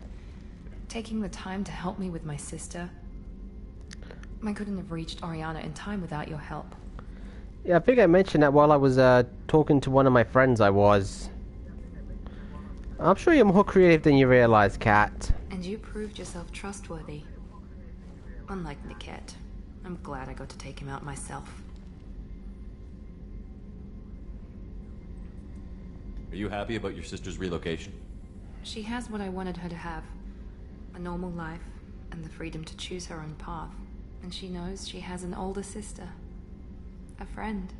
Taking the time to help me with my sister. I couldn't have reached Oriana in time without your help. Yeah, I think I mentioned that while I was talking to one of my friends I was. I'm sure you're more creative than you realize, Kat. And you proved yourself trustworthy. Unlike Niket. I'm glad I got to take him out myself. Are you happy about your sister's relocation? She has what I wanted her to have. A normal life, and the freedom to choose her own path. And she knows she has an older sister. A friend.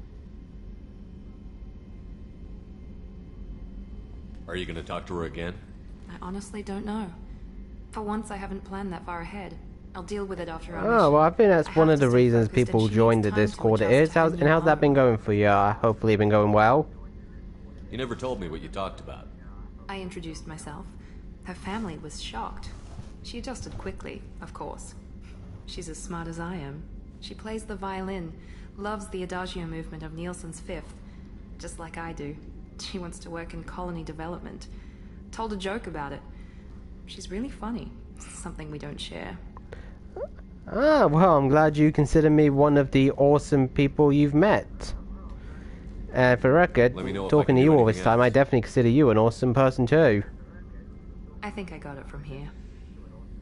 Are you gonna talk to her again? I honestly don't know. For once, I haven't planned that far ahead. I'll deal with it after our Oh, well, I think that's one of the reasons people join the Discord. How's that been going for you? Hopefully been going well. You never told me what you talked about. I introduced myself. Her family was shocked. She adjusted quickly, of course. She's as smart as I am. She plays the violin, loves the adagio movement of Nielsen's Fifth, just like I do. She wants to work in colony development. Told a joke about it. She's really funny. Something we don't share. Ah, well, I'm glad you consider me one of the awesome people you've met. And for the record, talking to you all this time, I definitely consider you an awesome person too. I think I got it from here.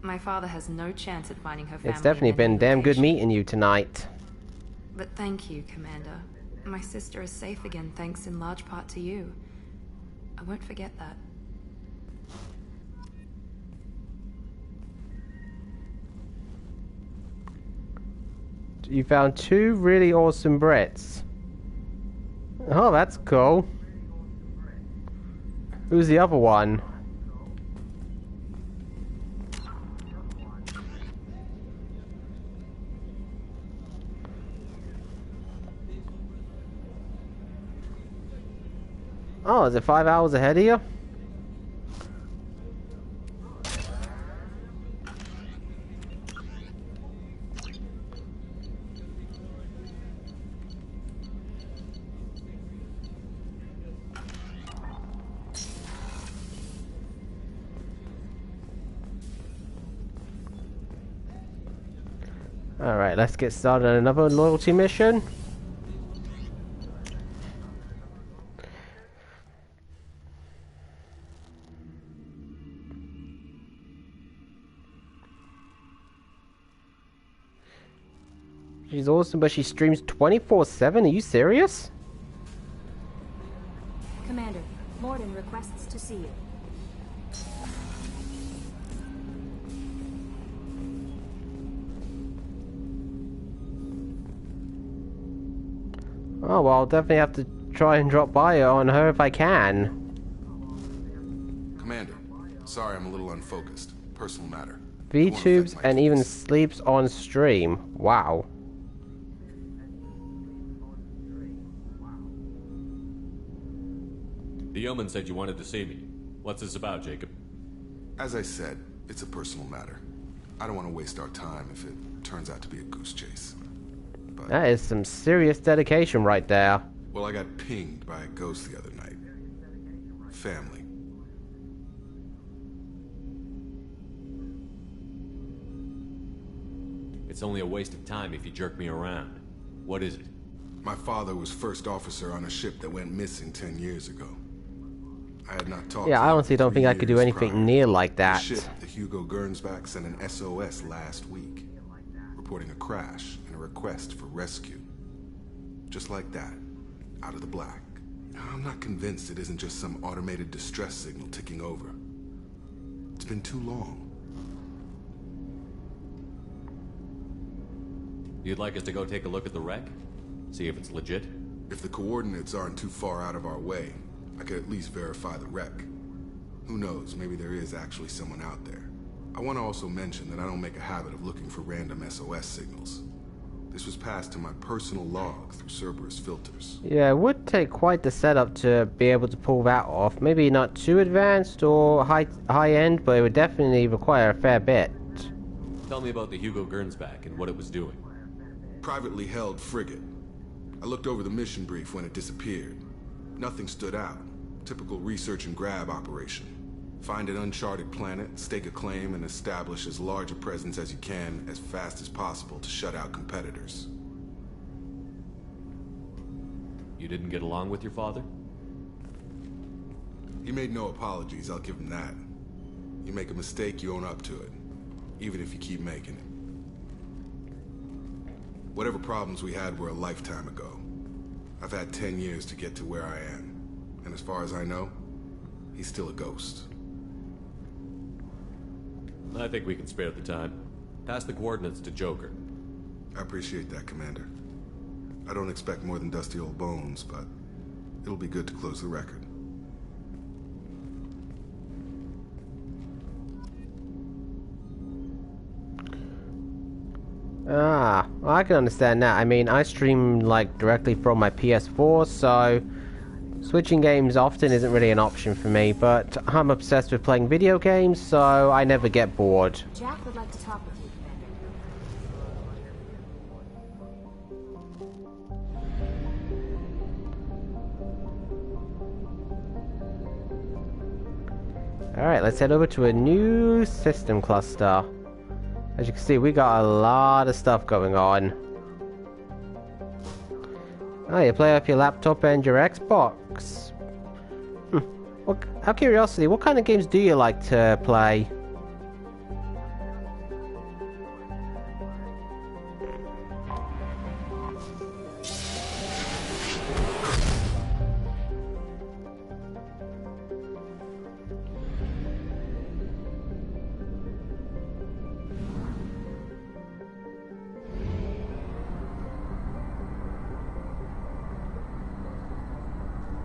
My father has no chance at finding her family. It's definitely been damn good meeting you tonight. But thank you, Commander. My sister is safe again thanks in large part to you. I won't forget that. You found 2 really awesome Brits. Oh, that's cool. Who's the other one? Oh, is it 5 hours ahead of you? Alright, let's get started on another loyalty mission. She's awesome, but she streams 24/7? Are you serious? Commander, Morden requests to see you. Oh, well, I'll definitely have to try and drop by on her if I can. Commander, sorry I'm a little unfocused. Personal matter. VTubes and even sleeps on stream. Wow. The yeoman said you wanted to see me. What's this about, Jacob? As I said, it's a personal matter. I don't want to waste our time if it turns out to be a goose chase. But, that is some serious dedication right there. Well, I got pinged by a ghost the other night. Family. It's only a waste of time if you jerk me around. What is it? My father was first officer on a ship that went missing 10 years ago. I had not talked Yeah, to I him honestly don't think I could do anything prior. near like that. The ship, the Hugo Gernsback, sent an SOS last week, reporting a crash and a request for rescue. Just like that, out of the black. I'm not convinced it isn't just some automated distress signal ticking over. It's been too long. You'd like us to go take a look at the wreck? See if it's legit? If the coordinates aren't too far out of our way, I could at least verify the wreck. Who knows, maybe there is actually someone out there. I want to also mention that I don't make a habit of looking for random SOS signals. This was passed to my personal log through Cerberus filters. Yeah, it would take quite the setup to be able to pull that off. Maybe not too advanced or high end, but it would definitely require a fair bit. Tell me about the Hugo Gernsback and what it was doing. Privately held frigate. I looked over the mission brief when it disappeared. Nothing stood out. Typical research and grab operation. Find an uncharted planet, stake a claim, and establish as large a presence as you can as fast as possible to shut out competitors. You didn't get along with your father? He made no apologies, I'll give him that. You make a mistake, you own up to it. Even if you keep making it. Whatever problems we had were a lifetime ago. I've had 10 years to get to where I am. And as far as I know, he's still a ghost. I think we can spare the time. Pass the coordinates to Joker. I appreciate that, Commander. I don't expect more than dusty old bones, but it'll be good to close the record. Ah, well, I can understand that. I mean, I stream like directly from my PS4, so Switching games often isn't really an option for me, but I'm obsessed with playing video games, so I never get bored. Jack would like to talk with you, Commander. Alright, let's head over to a new system cluster. As you can see, we got a lot of stuff going on. Oh, you play off your laptop and your Xbox. Well, out of curiosity, what kind of games do you like to play?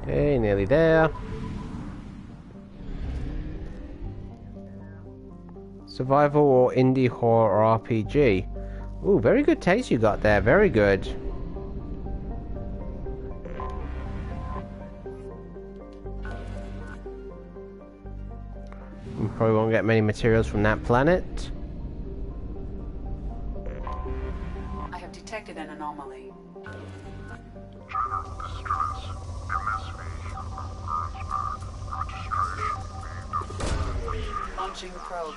Okay, nearly there. Survival or indie horror RPG? Ooh, very good taste you got there, very good. You probably won't get many materials from that planet. I have detected an anomaly. Launching probe.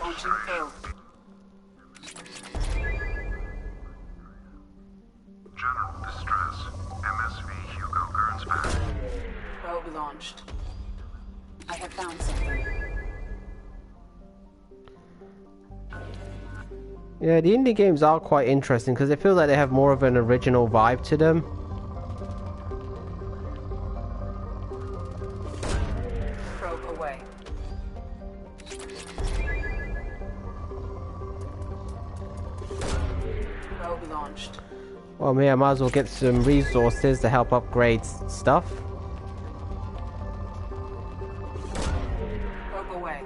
Launching probe. General distress. MSV Hugo Gernsback. Probe launched. I have found something. Yeah, the indie games are quite interesting because they feel like they have more of an original vibe to them. Probe away. Probe launched. Well, me, I might as well get some resources to help upgrade stuff. Probe away.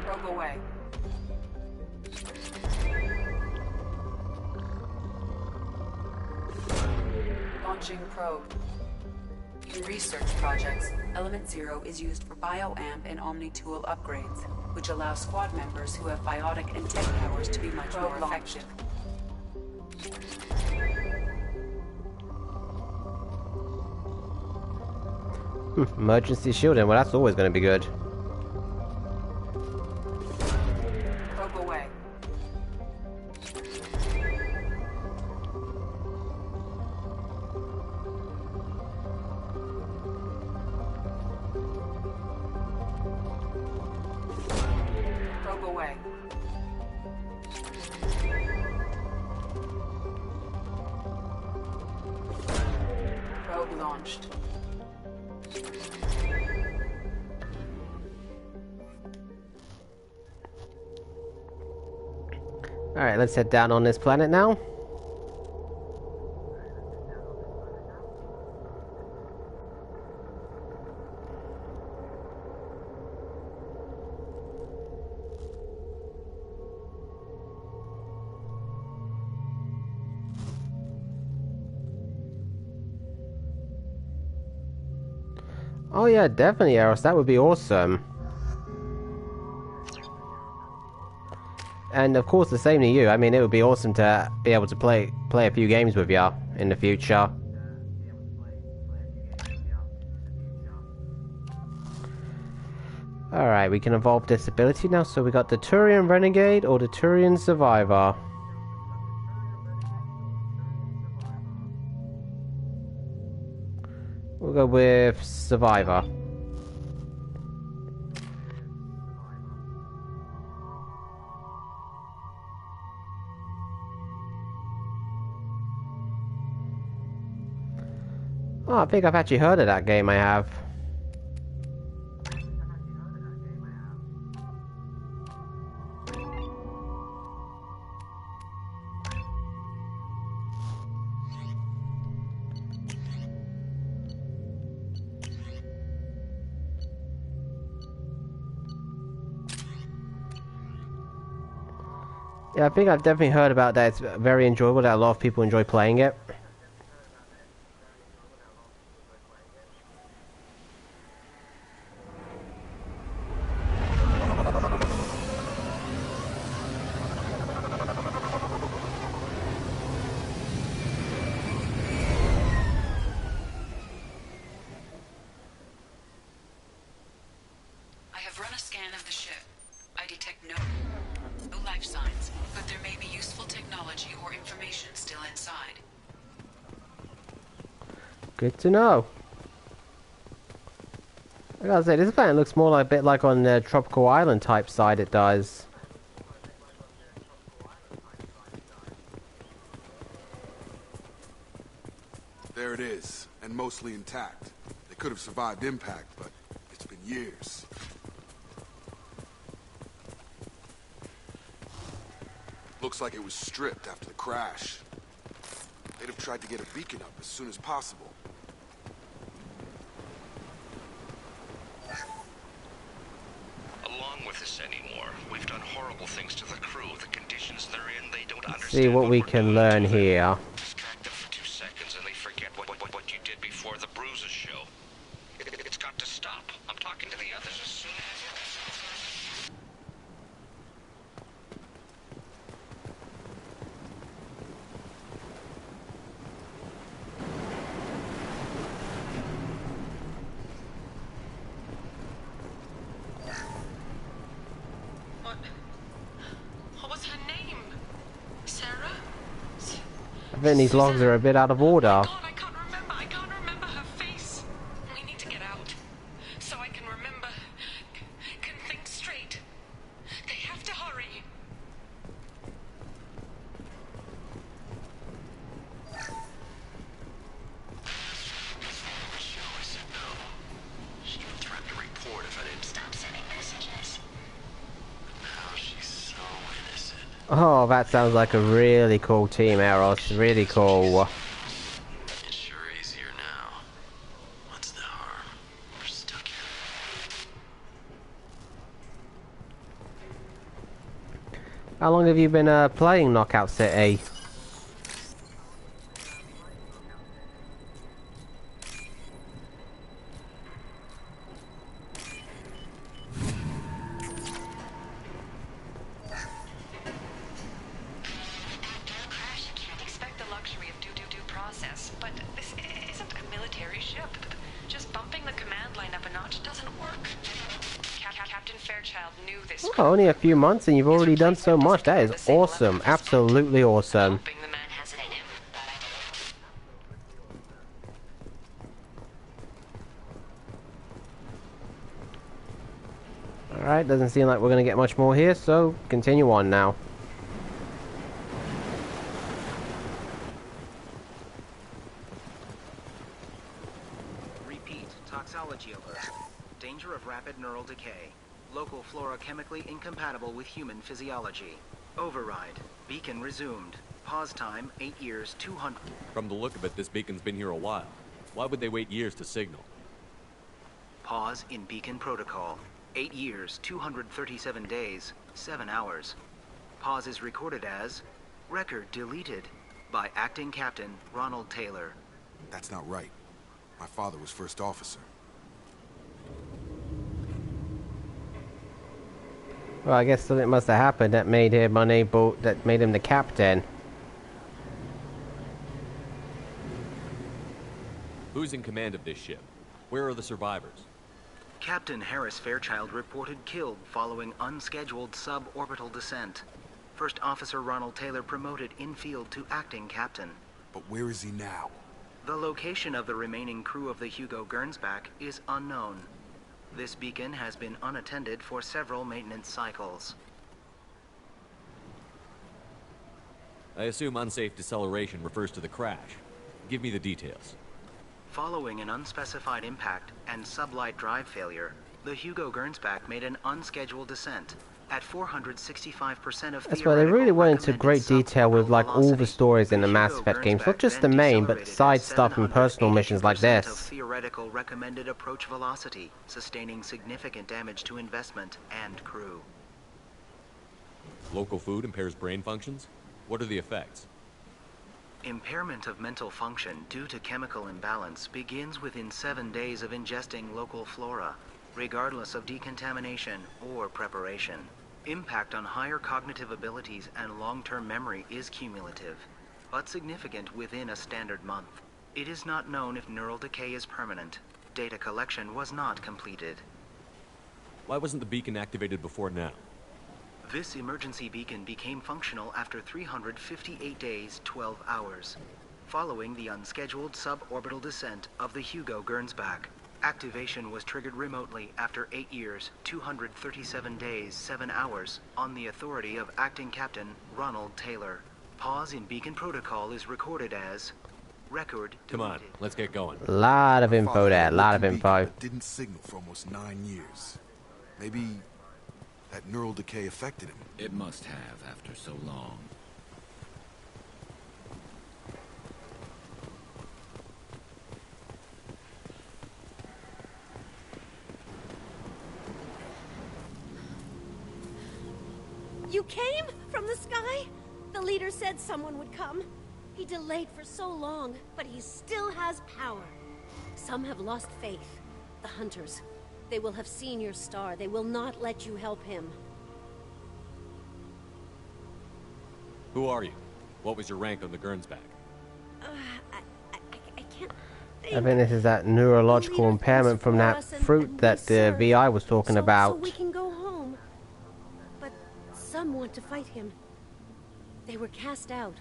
Probe away. Launching probe. In research projects, Element Zero is used for bioamp and Omni-tool upgrades, which allow squad members who have biotic and tech powers to be much more effective. Emergency shielding, well that's always going to be good. Probe away. Probe away. Probe launched. Alright, let's head down on this planet now. Oh yeah, definitely, Eros, that would be awesome. And of course, the same to you. I mean, it would be awesome to be able to play a few games with you in the future. Alright, we can evolve this ability now. So we got the Turian Renegade or the Turian Survivor. We'll go with Survivor. Oh, I think I've actually heard of that game, I have. Yeah, I think I've definitely heard about that. It's very enjoyable, that a lot of people enjoy playing it. I have run a scan of the ship. I detect no life signs, but there may be useful technology or information still inside. Good to know. I gotta say, this planet looks more like a bit like on the Tropical Island type side it does. There it is, and mostly intact. They could have survived impact, but it's been years. Looks like it was stripped after the crash. They'd have tried to get a beacon up as soon as possible. Along with this anymore. We've done horrible things to the crew. The conditions they're in, they don't understand. See what we can learn here. Distract them for 2 seconds and they forget what you did before the bruises show. It's got to stop. I'm talking to the others as soon as... What was her name? Sarah? I think these logs are a bit out of order. God, I can't remember her face. We need to get out. So I can remember. Can think straight. They have to hurry. She even threatened to report if I didn't stop sending messages. Now she's so innocent. Oh, that sounds like a really cool team, Eros. Really cool. It's sure easier now. What's the harm? We're stuck here. How long have you been playing Knockout City? Process, but this isn't a military ship. Just bumping the command line up a notch doesn't work. Captain Fairchild knew this. Oh, only a few months and you've already done so much. That is awesome. Absolutely awesome. Alright, doesn't seem like we're going to get much more here, so continue on now. Toxology alert. Danger of rapid neural decay. Local flora chemically incompatible with human physiology. Override. Beacon resumed. Pause time 8 years 200. From the look of it, this beacon's been here a while. Why would they wait years to signal? Pause in beacon protocol. 8 years 237 days 7 hours. Pause is recorded as record deleted by acting captain Ronald Taylor. That's not right. My father was first officer. Well, I guess something must have happened that made him unable, that made him the captain. Who's in command of this ship? Where are the survivors? Captain Harris Fairchild reported killed following unscheduled suborbital descent. First Officer Ronald Taylor promoted in-field to acting captain. But where is he now? The location of the remaining crew of the Hugo Gernsback is unknown. This beacon has been unattended for several maintenance cycles. I assume unsafe deceleration refers to the crash. Give me the details. Following an unspecified impact and sublight drive failure, the Hugo Gernsback made an unscheduled descent at 465% of. That's why they really went into great detail with like all the stories in the Mass Effect games, not just the main, but side stuff and personal missions like this. Of theoretical recommended approach velocity, sustaining significant damage to investment and crew. Local food impairs brain functions? What are the effects? Impairment of mental function due to chemical imbalance begins within 7 days of ingesting local flora, regardless of decontamination or preparation. Impact on higher cognitive abilities and long-term memory is cumulative, but significant within a standard month. It is not known if neural decay is permanent. Data collection was not completed. Why wasn't the beacon activated before now? This emergency beacon became functional after 358 days, 12 hours, following the unscheduled suborbital descent of the Hugo Gernsback. Activation was triggered remotely after 8 years, 237 days, 7 hours, on the authority of Acting Captain Ronald Taylor. Pause in beacon protocol is recorded as record deleted. Come on, let's get going. A lot of info there, a lot of info. Didn't signal for almost 9 years. Maybe that neural decay affected him. It must have after so long. You came from the sky? The leader said someone would come. He delayed for so long, but he still has power. Some have lost faith. The hunters. They will have seen your star. They will not let you help him. Who are you? What was your rank on the Gernsback? I can't think. I think this is that neurological impairment from that fruit that the VI was talking about. So we can go home. But some want to fight him. They were cast out.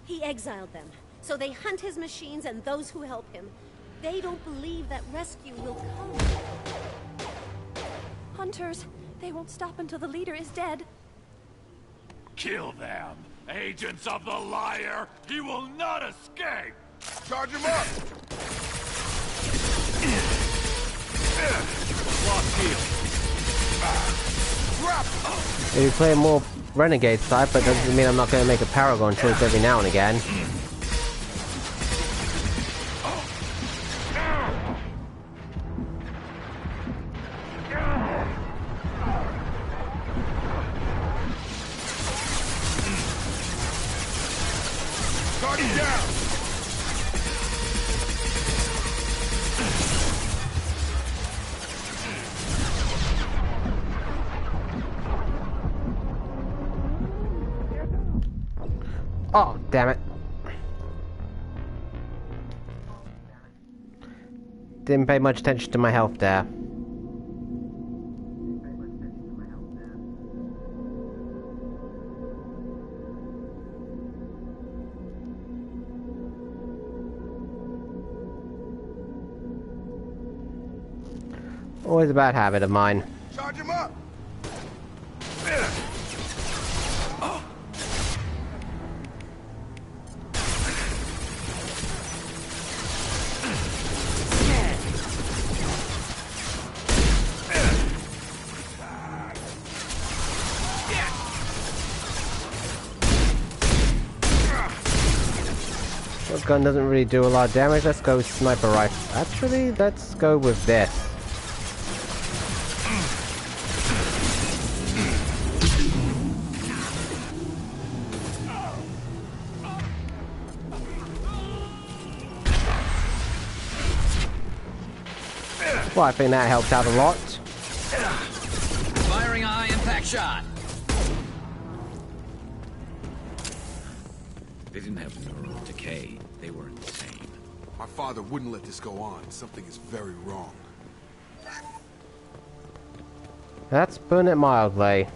He exiled them, so they hunt his machines and those who help him. They don't believe that rescue will come. Hunters, they won't stop until the leader is dead. Kill them! Agents of the liar! He will not escape! Charge him up! Lost heel. Maybe play more renegade side, but doesn't mean I'm not going to make a Paragon choice every now and again. Oh, damn it. Didn't pay much attention to my health there. Always a bad habit of mine. Charge him up! Gun doesn't really do a lot of damage. Let's go sniper rifle. Actually, let's go with this. Well, I think that helped out a lot. Firing a high-impact shot. They didn't have neural decay. They were insane. My father wouldn't let this go on. Something is very wrong. That's putting it mildly.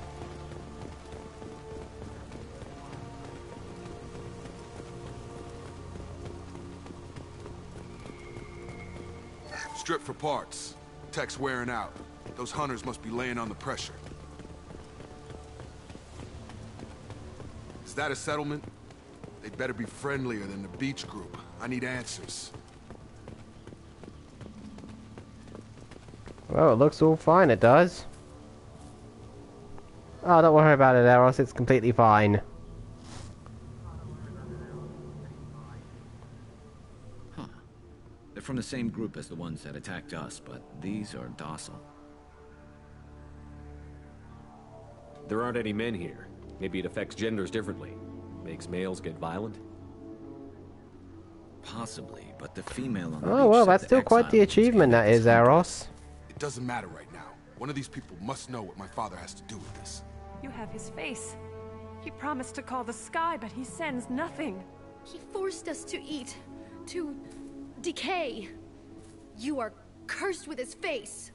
Strip for parts. Tech's wearing out. Those hunters must be laying on the pressure. Is that a settlement? They'd better be friendlier than the beach group. I need answers. Well, it looks all fine, it does. Oh, don't worry about it, Eros, it's completely fine. Huh. They're from the same group as the ones that attacked us, but these are docile. There aren't any men here. Maybe it affects genders differently. Makes males get violent? Possibly, but the female on the Oh beach well, said that's still quite the exiles achievement that is, Eros. It doesn't matter right now. One of these people must know what my father has to do with this. You have his face. He promised to call the sky, but he sends nothing. He forced us to eat, to decay. You are cursed with his face.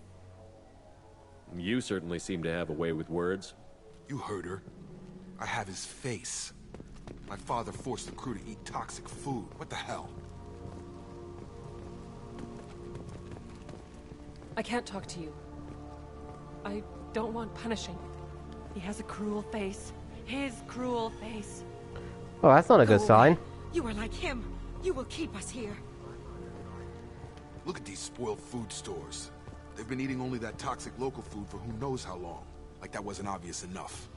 You certainly seem to have a way with words. You heard her. I have his face. My father forced the crew to eat toxic food. What the hell? I can't talk to you. I don't want punishing. He has a cruel face. His cruel face. Well, that's not a good sign. You are like him. You will keep us here. Look at these spoiled food stores. They've been eating only that toxic local food for who knows how long. Like that wasn't obvious enough.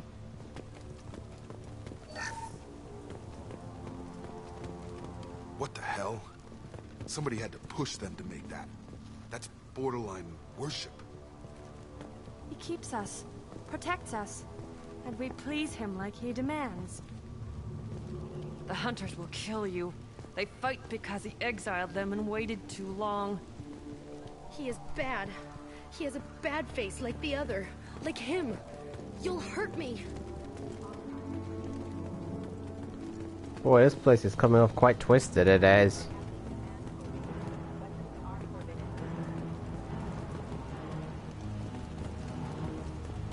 What the hell? Somebody had to push them to make that. That's borderline worship. He keeps us, protects us, and we please him like he demands. The hunters will kill you. They fight because he exiled them and waited too long. He is bad. He has a bad face like the other. Like him. You'll hurt me. Boy, this place is coming off quite twisted, it is.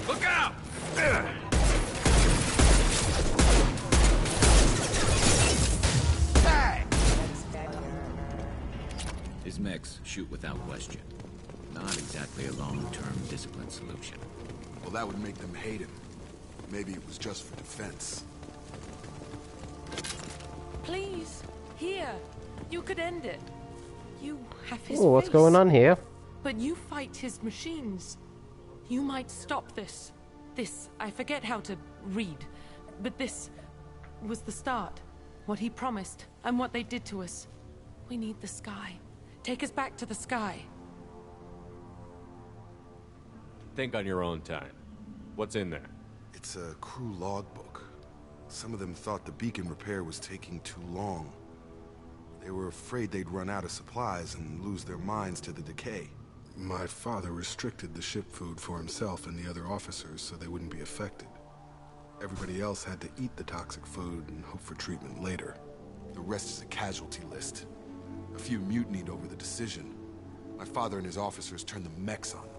Look out! His mechs shoot without question. Not exactly a long-term discipline solution. Well, that would make them hate him. Maybe it was just for defense. Please, here. You could end it. You have his Oh, what's face, going on here? but you fight his machines. You might stop this. This, I forget how to read, but this was the start. What he promised, and what they did to us. We need the sky. Take us back to the sky. Think on your own time. What's in there? It's a crew logbook. Some of them thought the beacon repair was taking too long. They were afraid they'd run out of supplies and lose their minds to the decay. My father restricted the ship food for himself and the other officers so they wouldn't be affected. Everybody else had to eat the toxic food and hope for treatment later. The rest is a casualty list. A few mutinied over the decision. My father and his officers turned the mechs on them.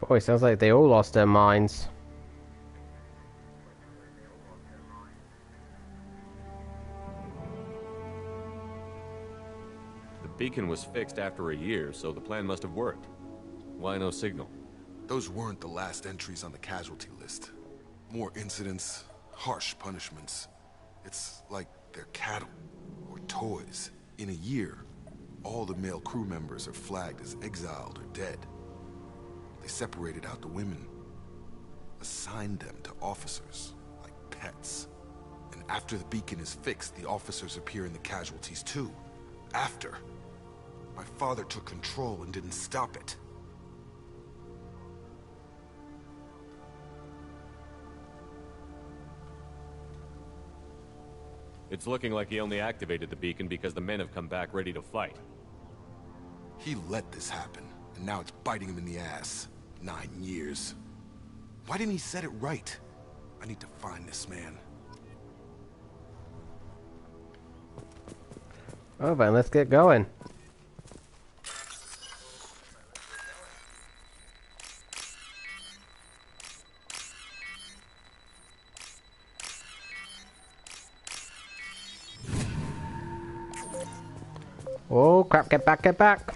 Boy, sounds like they all lost their minds. The beacon was fixed after a year, so the plan must have worked. Why no signal? Those weren't the last entries on the casualty list. More incidents, harsh punishments. It's like they're cattle or toys. In a year, all the male crew members are flagged as exiled or dead. They separated out the women, assigned them to officers, like pets. And after the beacon is fixed, the officers appear in the casualties too. After. My father took control and didn't stop it. It's looking like he only activated the beacon because the men have come back ready to fight. He let this happen, and now it's biting him in the ass. 9 years. Why didn't he set it right? I need to find this man. Oh, then let's get going. Oh crap, get back, get back.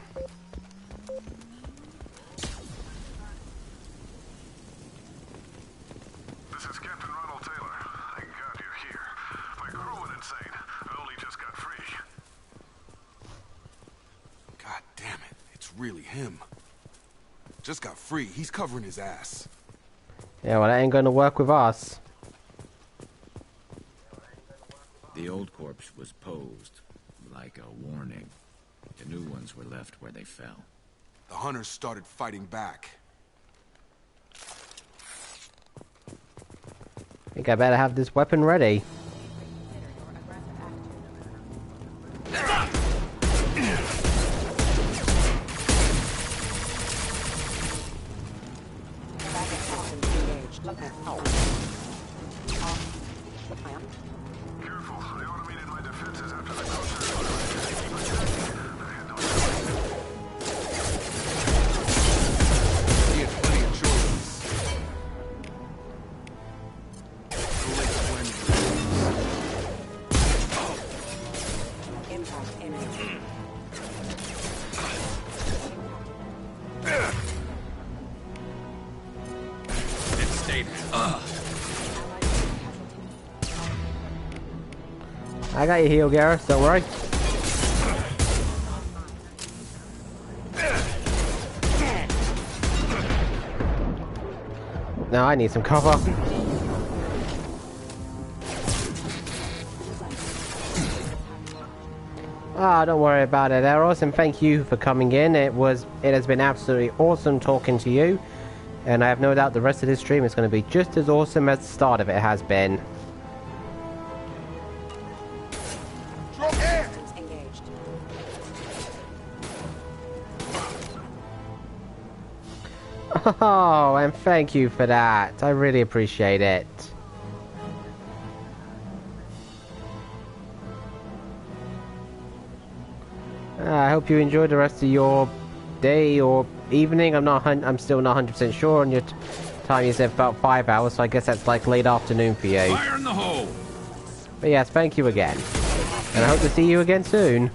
This is Captain Ronald Taylor. Thank God you're here. My crew went insane. I only just got free. God damn it, it's really him. Just got free, he's covering his ass. Yeah, well that ain't gonna work with us. The old corpse was posed like a warning. The new ones were left where they fell. The hunters started fighting back. think I better have this weapon ready. I got your heal, Gareth, don't worry. No, I need some cover. Ah, don't worry about it, Eros, and thank you for coming in. It has been absolutely awesome talking to you, and I have no doubt the rest of this stream is going to be just as awesome as the start of it has been. Oh, and thank you for that. I really appreciate it. I hope you enjoy the rest of your day or evening. I'm still not 100% sure on your time. You said about 5 hours, so I guess that's like late afternoon for you. Fire in the hole. But yes, thank you again, and I hope to see you again soon.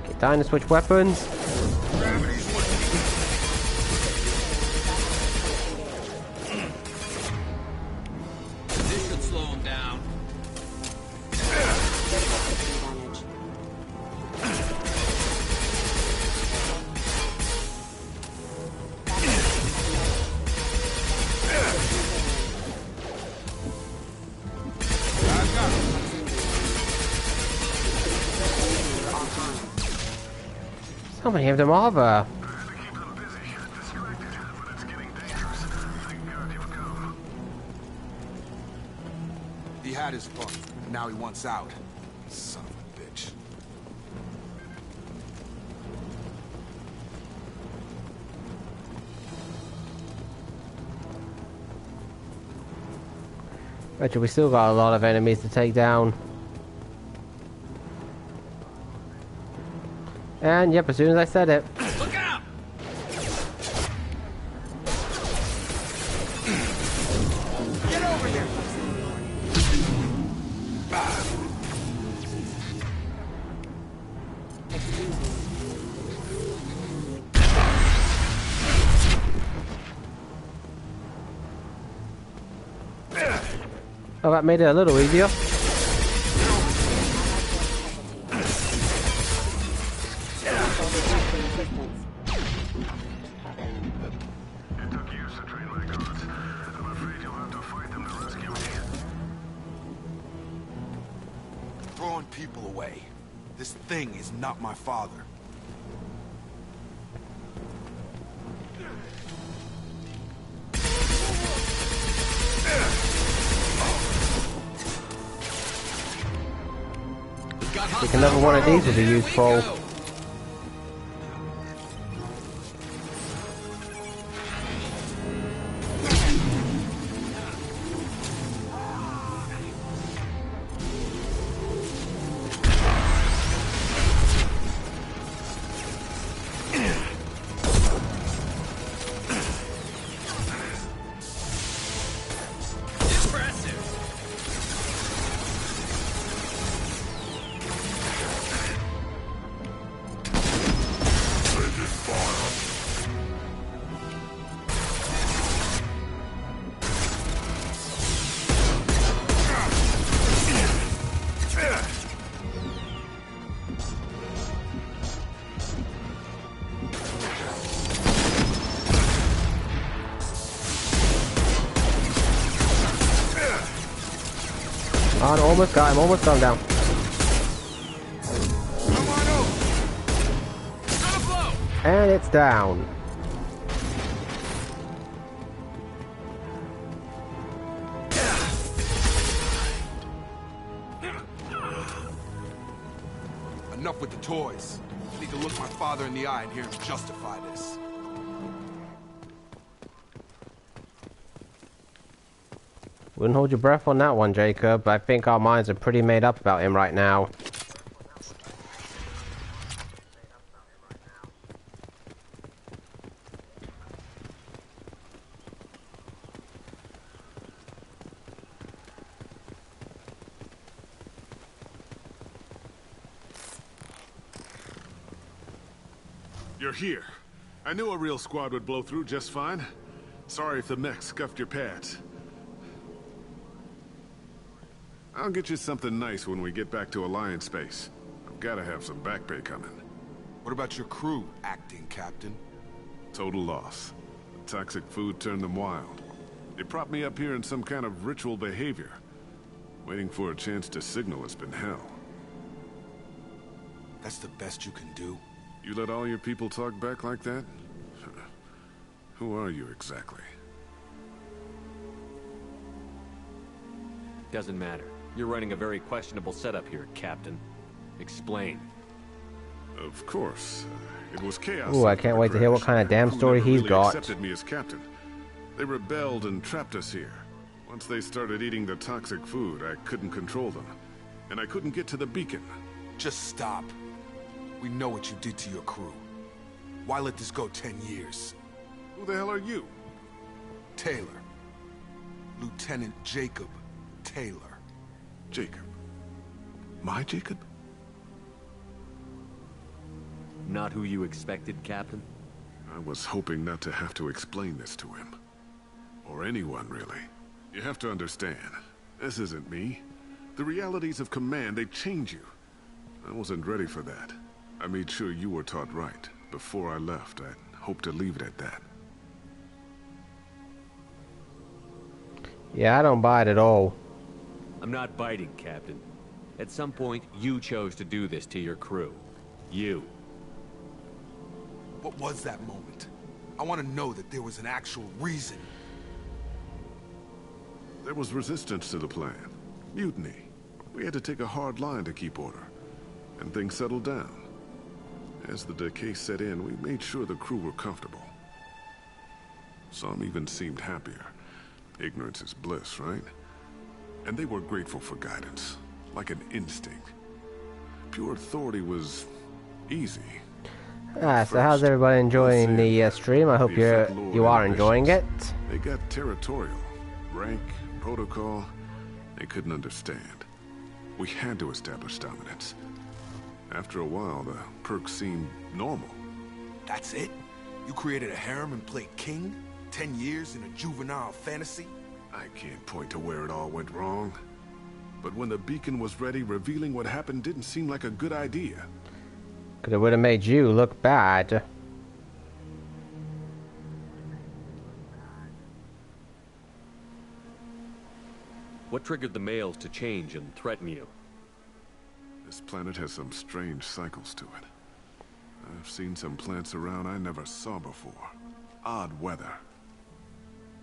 Okay, time to switch weapons. How many of them are there? He had his fun, and now he wants out. Son of a bitch. Bet you we still got a lot of enemies to take down. And yep, as soon as I said it. Look out! Get over here! Oh, that made it a little easier. Throwing people away. This thing is not my father. I think another one of these would be useful. I'm almost gone down. And it's down. Enough with the toys. I need to look my father in the eye and hear him justify this. Wouldn't hold your breath on that one, Jacob. I think our minds are pretty made up about him right now. You're here. I knew a real squad would blow through just fine. Sorry if the mech scuffed your pads. I'll get you something nice when we get back to Alliance space. I've got to have some back pay coming. What about your crew, acting captain? Total loss. The toxic food turned them wild. They propped me up here in some kind of ritual behavior. Waiting for a chance to signal has been hell. That's the best you can do? You let all your people talk back like that? Who are you exactly? Doesn't matter. You're running a very questionable setup here, Captain. Explain. Of course. It was chaos. Ooh, I can't wait to hear what kind of damn story he's really got. Accepted me as captain. They rebelled and trapped us here. Once they started eating the toxic food, I couldn't control them. And I couldn't get to the beacon. Just stop. We know what you did to your crew. Why let this go 10 years? Who the hell are you? Taylor. Lieutenant Jacob Taylor. Jacob? My Jacob? Not who you expected, Captain? I was hoping not to have to explain this to him. Or anyone, really. You have to understand, this isn't me. The realities of command, they change you. I wasn't ready for that. I made sure you were taught right. Before I left, I hoped to leave it at that. Yeah, I don't buy it at all. I'm not biting, Captain. At some point, you chose to do this to your crew. You. What was that moment? I want to know that there was an actual reason. There was resistance to the plan. Mutiny. We had to take a hard line to keep order. And things settled down. As the decay set in, we made sure the crew were comfortable. Some even seemed happier. Ignorance is bliss, right? And they were grateful for guidance, like an instinct. Pure authority was easy. So how's everybody enjoying the stream? I hope you are enjoying it. They got territorial. Rank, protocol, they couldn't understand. We had to establish dominance. After a while, the perks seemed normal. That's it? You created a harem and played king? 10 years in a juvenile fantasy? I can't point to where it all went wrong. But when the beacon was ready, revealing what happened didn't seem like a good idea. Because it would have made you look bad. What triggered the males to change and threaten you? This planet has some strange cycles to it. I've seen some plants around I never saw before. Odd weather.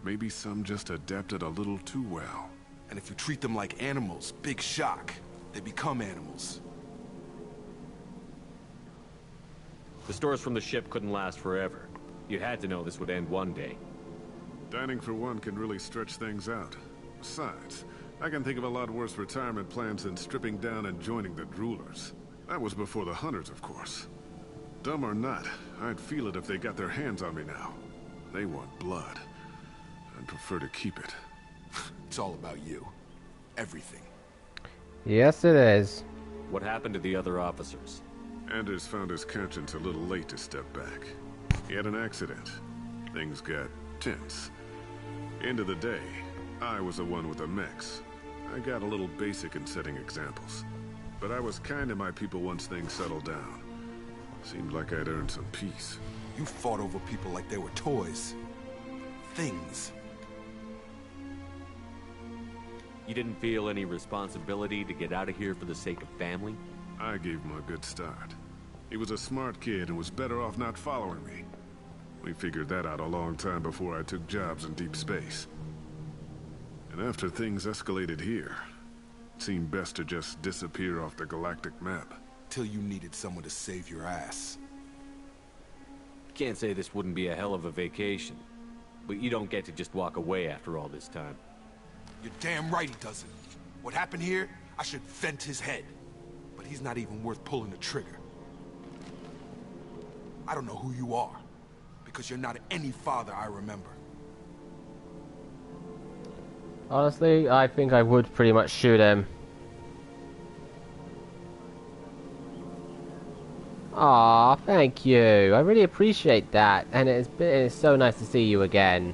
Maybe some just adapted a little too well. And if you treat them like animals, big shock. They become animals. The stores from the ship couldn't last forever. You had to know this would end one day. Dining for one can really stretch things out. Besides, I can think of a lot worse retirement plans than stripping down and joining the droolers. That was before the hunters, of course. Dumb or not, I'd feel it if they got their hands on me now. They want blood. I'd prefer to keep it. It's all about you. Everything. Yes, it is. What happened to the other officers? Anders found his conscience a little late to step back. He had an accident. Things got tense. End of the day, I was the one with the mechs. I got a little basic in setting examples. But I was kind to my people once things settled down. Seemed like I'd earned some peace. You fought over people like they were toys. Things. You didn't feel any responsibility to get out of here for the sake of family? I gave him a good start. He was a smart kid and was better off not following me. We figured that out a long time before I took jobs in deep space. And after things escalated here, it seemed best to just disappear off the galactic map. till you needed someone to save your ass. Can't say this wouldn't be a hell of a vacation, but you don't get to just walk away after all this time. You're damn right he doesn't. What happened here, I should vent his head. But he's not even worth pulling the trigger. I don't know who you are, because you're not any father I remember. Honestly, I think I would pretty much shoot him. Aw, thank you. I really appreciate that, and it's so nice to see you again.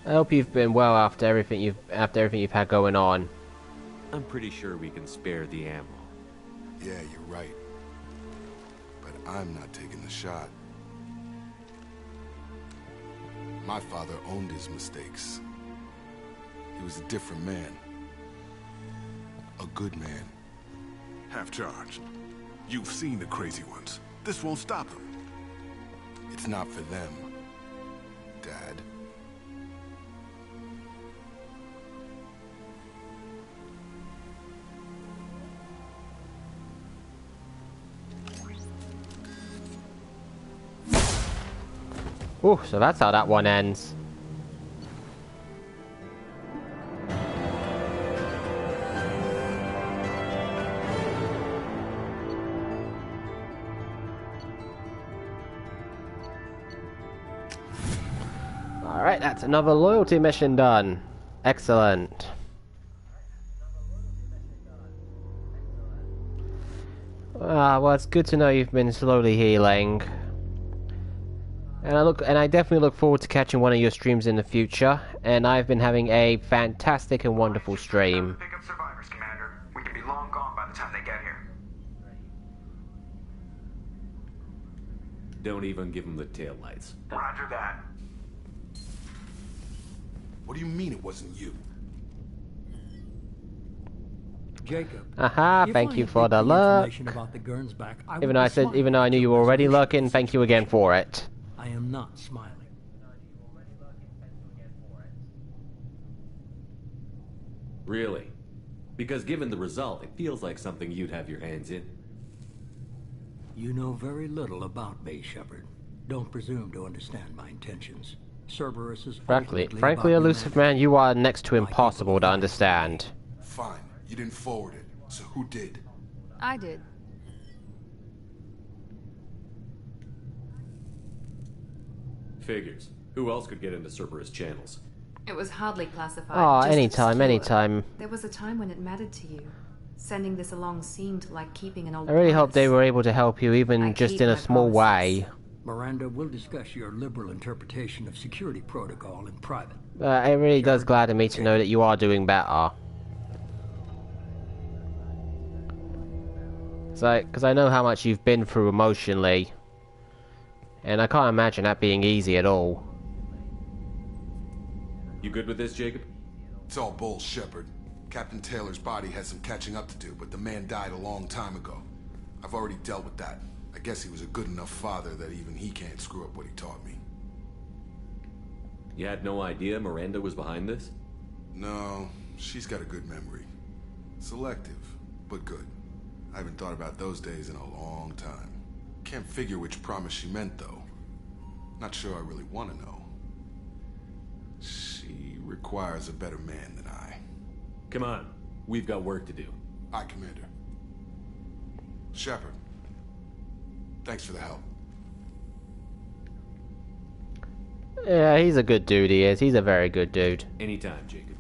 I hope you've been well after everything you've had going on. I'm pretty sure we can spare the ammo. Yeah, you're right. But I'm not taking the shot. My father owned his mistakes. He was a different man. A good man. Half-charged. You've seen the crazy ones. This won't stop them. It's not for them, Dad. Ooh, so that's how that one ends. Alright, that's another loyalty mission done. Excellent. Well, it's good to know you've been slowly healing. And I definitely look forward to catching one of your streams in the future. And I've been having a fantastic and wonderful stream. Pick up survivors, Commander. We could be long gone by the time they get here. Don't even give them the taillights. Roger that. What do you mean it wasn't you? Jacob. Aha, thank you for the luck. About the Gernsback, Even though I knew you were already lurking, thank you again for it. I am not smiling. Really? Because given the result, it feels like something you'd have your hands in. You know very little about me, Shepard. Don't presume to understand my intentions. Cerberus is frankly, elusive man, you are next to impossible to understand. Fine, you didn't forward it, so who did? I did. Figures. Who else could get into Cerberus channels? It was hardly classified. Oh, just anytime, obscure. anytime. There was a time when it mattered to you. Sending this along seemed like keeping an old I really promise. hope they were able to help you, even just in a small way. Miranda, we'll discuss your liberal interpretation of security protocol in private. It really does gladden me to know that you are doing better. Because I know how much you've been through emotionally. And I can't imagine that being easy at all. You good with this, Jacob? It's all bull, Shepard. Captain Taylor's body has some catching up to do, but the man died a long time ago. I've already dealt with that. I guess he was a good enough father that even he can't screw up what he taught me. You had no idea Miranda was behind this? No, she's got a good memory. Selective, but good. I haven't thought about those days in a long time. Can't figure which promise she meant, though. Not sure I really want to know. She requires a better man than I. Come on, we've got work to do. Aye, Commander. Shepard, thanks for the help. Yeah, he's a good dude, he is. He's a very good dude. Anytime, Jacob.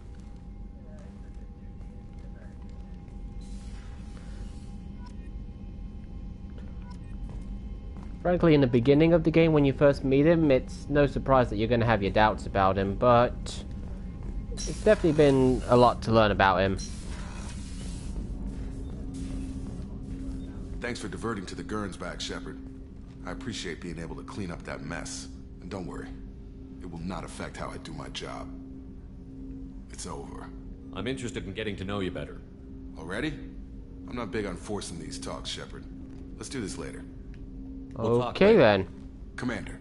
Frankly, in the beginning of the game, when you first meet him, it's no surprise that you're going to have your doubts about him, but it's definitely been a lot to learn about him. Thanks for diverting to the Gernsback, Shepard. I appreciate being able to clean up that mess. And don't worry, it will not affect how I do my job. It's over. I'm interested in getting to know you better. Already? I'm not big on forcing these talks, Shepard. Let's do this later. Okay then. Commander.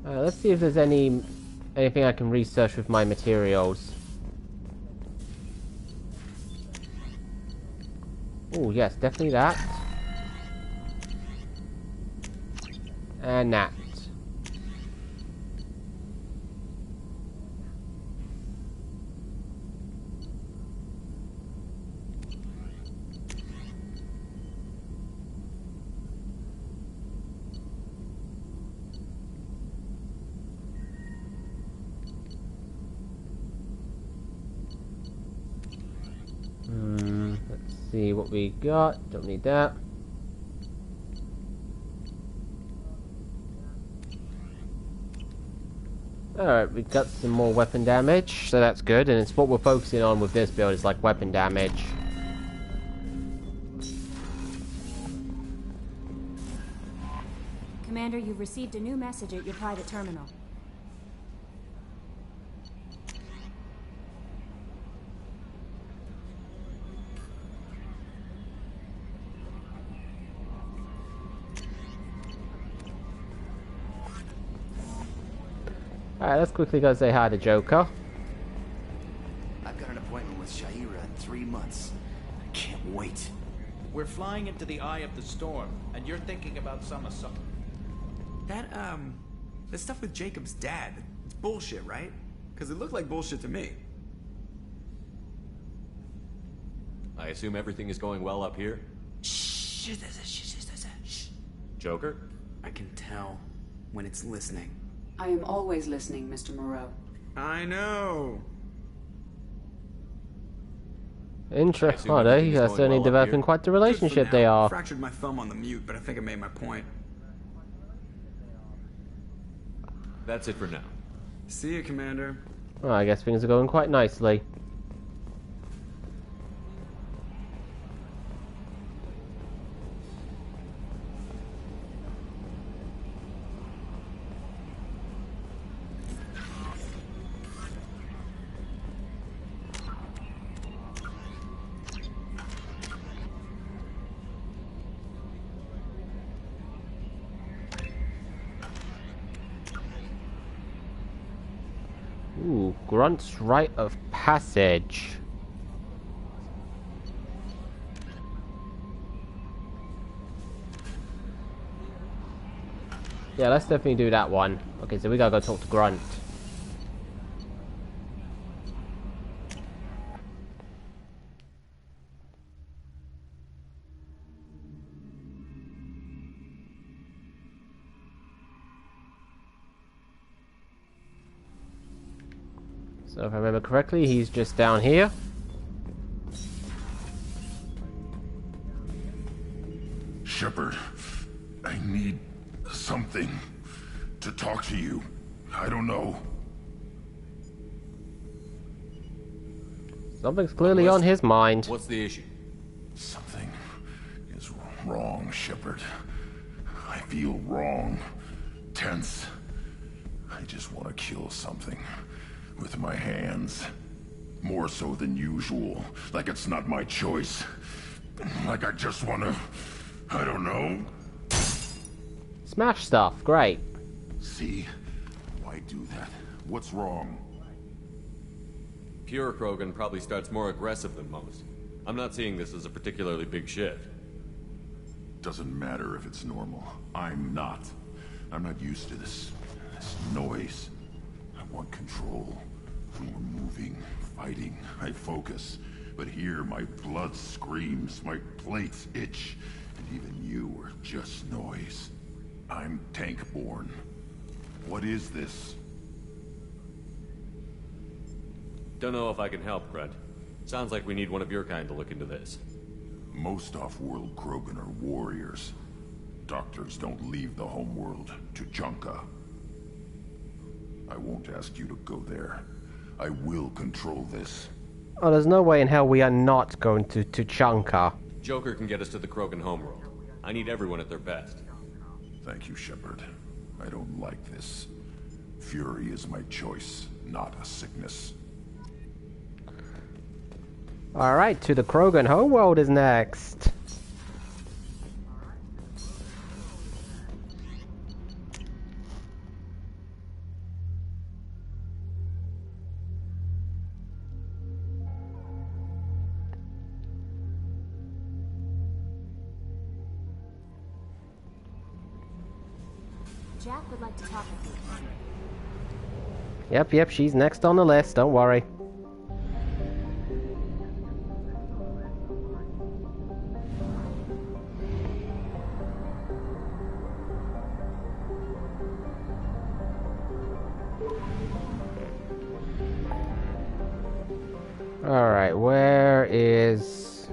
Let's see if there's anything I can research with my materials. Oh, yes, definitely that. And that. Let's see what we got. Don't need that. Alright, we got some more weapon damage, so that's good, and it's what we're focusing on with this build, is like weapon damage. Commander, you've received a new message at your private terminal. Alright, let's quickly go say hi to Joker. I've got an appointment with Shaira in 3 months. I can't wait. We're flying into the eye of the storm, and you're thinking about some assault. That stuff with Jacob's dad, it's bullshit, right? Because it looked like bullshit to me. I assume everything is going well up here? Shh. Joker? I can tell when it's listening. I am always listening, Mr. Moreau. I know. Interesting. Oh, they are certainly developing quite the relationship they are. Fractured my thumb on the mute, but I think I made my point. That's it for now. See you, Commander. Well, I guess things are going quite nicely. Ooh, Grunt's Rite of Passage. Yeah, let's definitely do that one. Okay, so we gotta go talk to Grunt. So if I remember correctly, he's just down here. Shepard, I need something to talk to you. I don't know. Something's clearly on his mind. What's the issue? Something is wrong, Shepard. I feel wrong. Tense. I just want to kill something. With my hands. More so than usual. Like it's not my choice. Like I just want to... I don't know. Smash stuff, great. See? Why do that? What's wrong? Pure Krogan probably starts more aggressive than most. I'm not seeing this as a particularly big shift. Doesn't matter if it's normal. I'm not. I'm not used to this noise. I want control. When we're moving, fighting, I focus. But here, my blood screams, my plates itch, and even you are just noise. I'm tank-born. What is this? Don't know if I can help, Grunt. Sounds like we need one of your kind to look into this. Most off-world Krogan are warriors. Doctors don't leave the homeworld to Junka. I won't ask you to go there. I will control this. Oh, there's no way in hell we are not going to Tuchanka. Joker can get us to the Krogan homeworld. I need everyone at their best. Thank you, Shepard. I don't like this. Fury is my choice, not a sickness. Alright, to the Krogan homeworld is next. Jack would like to talk with you. Yep, she's next on the list, don't worry. Alright, where is...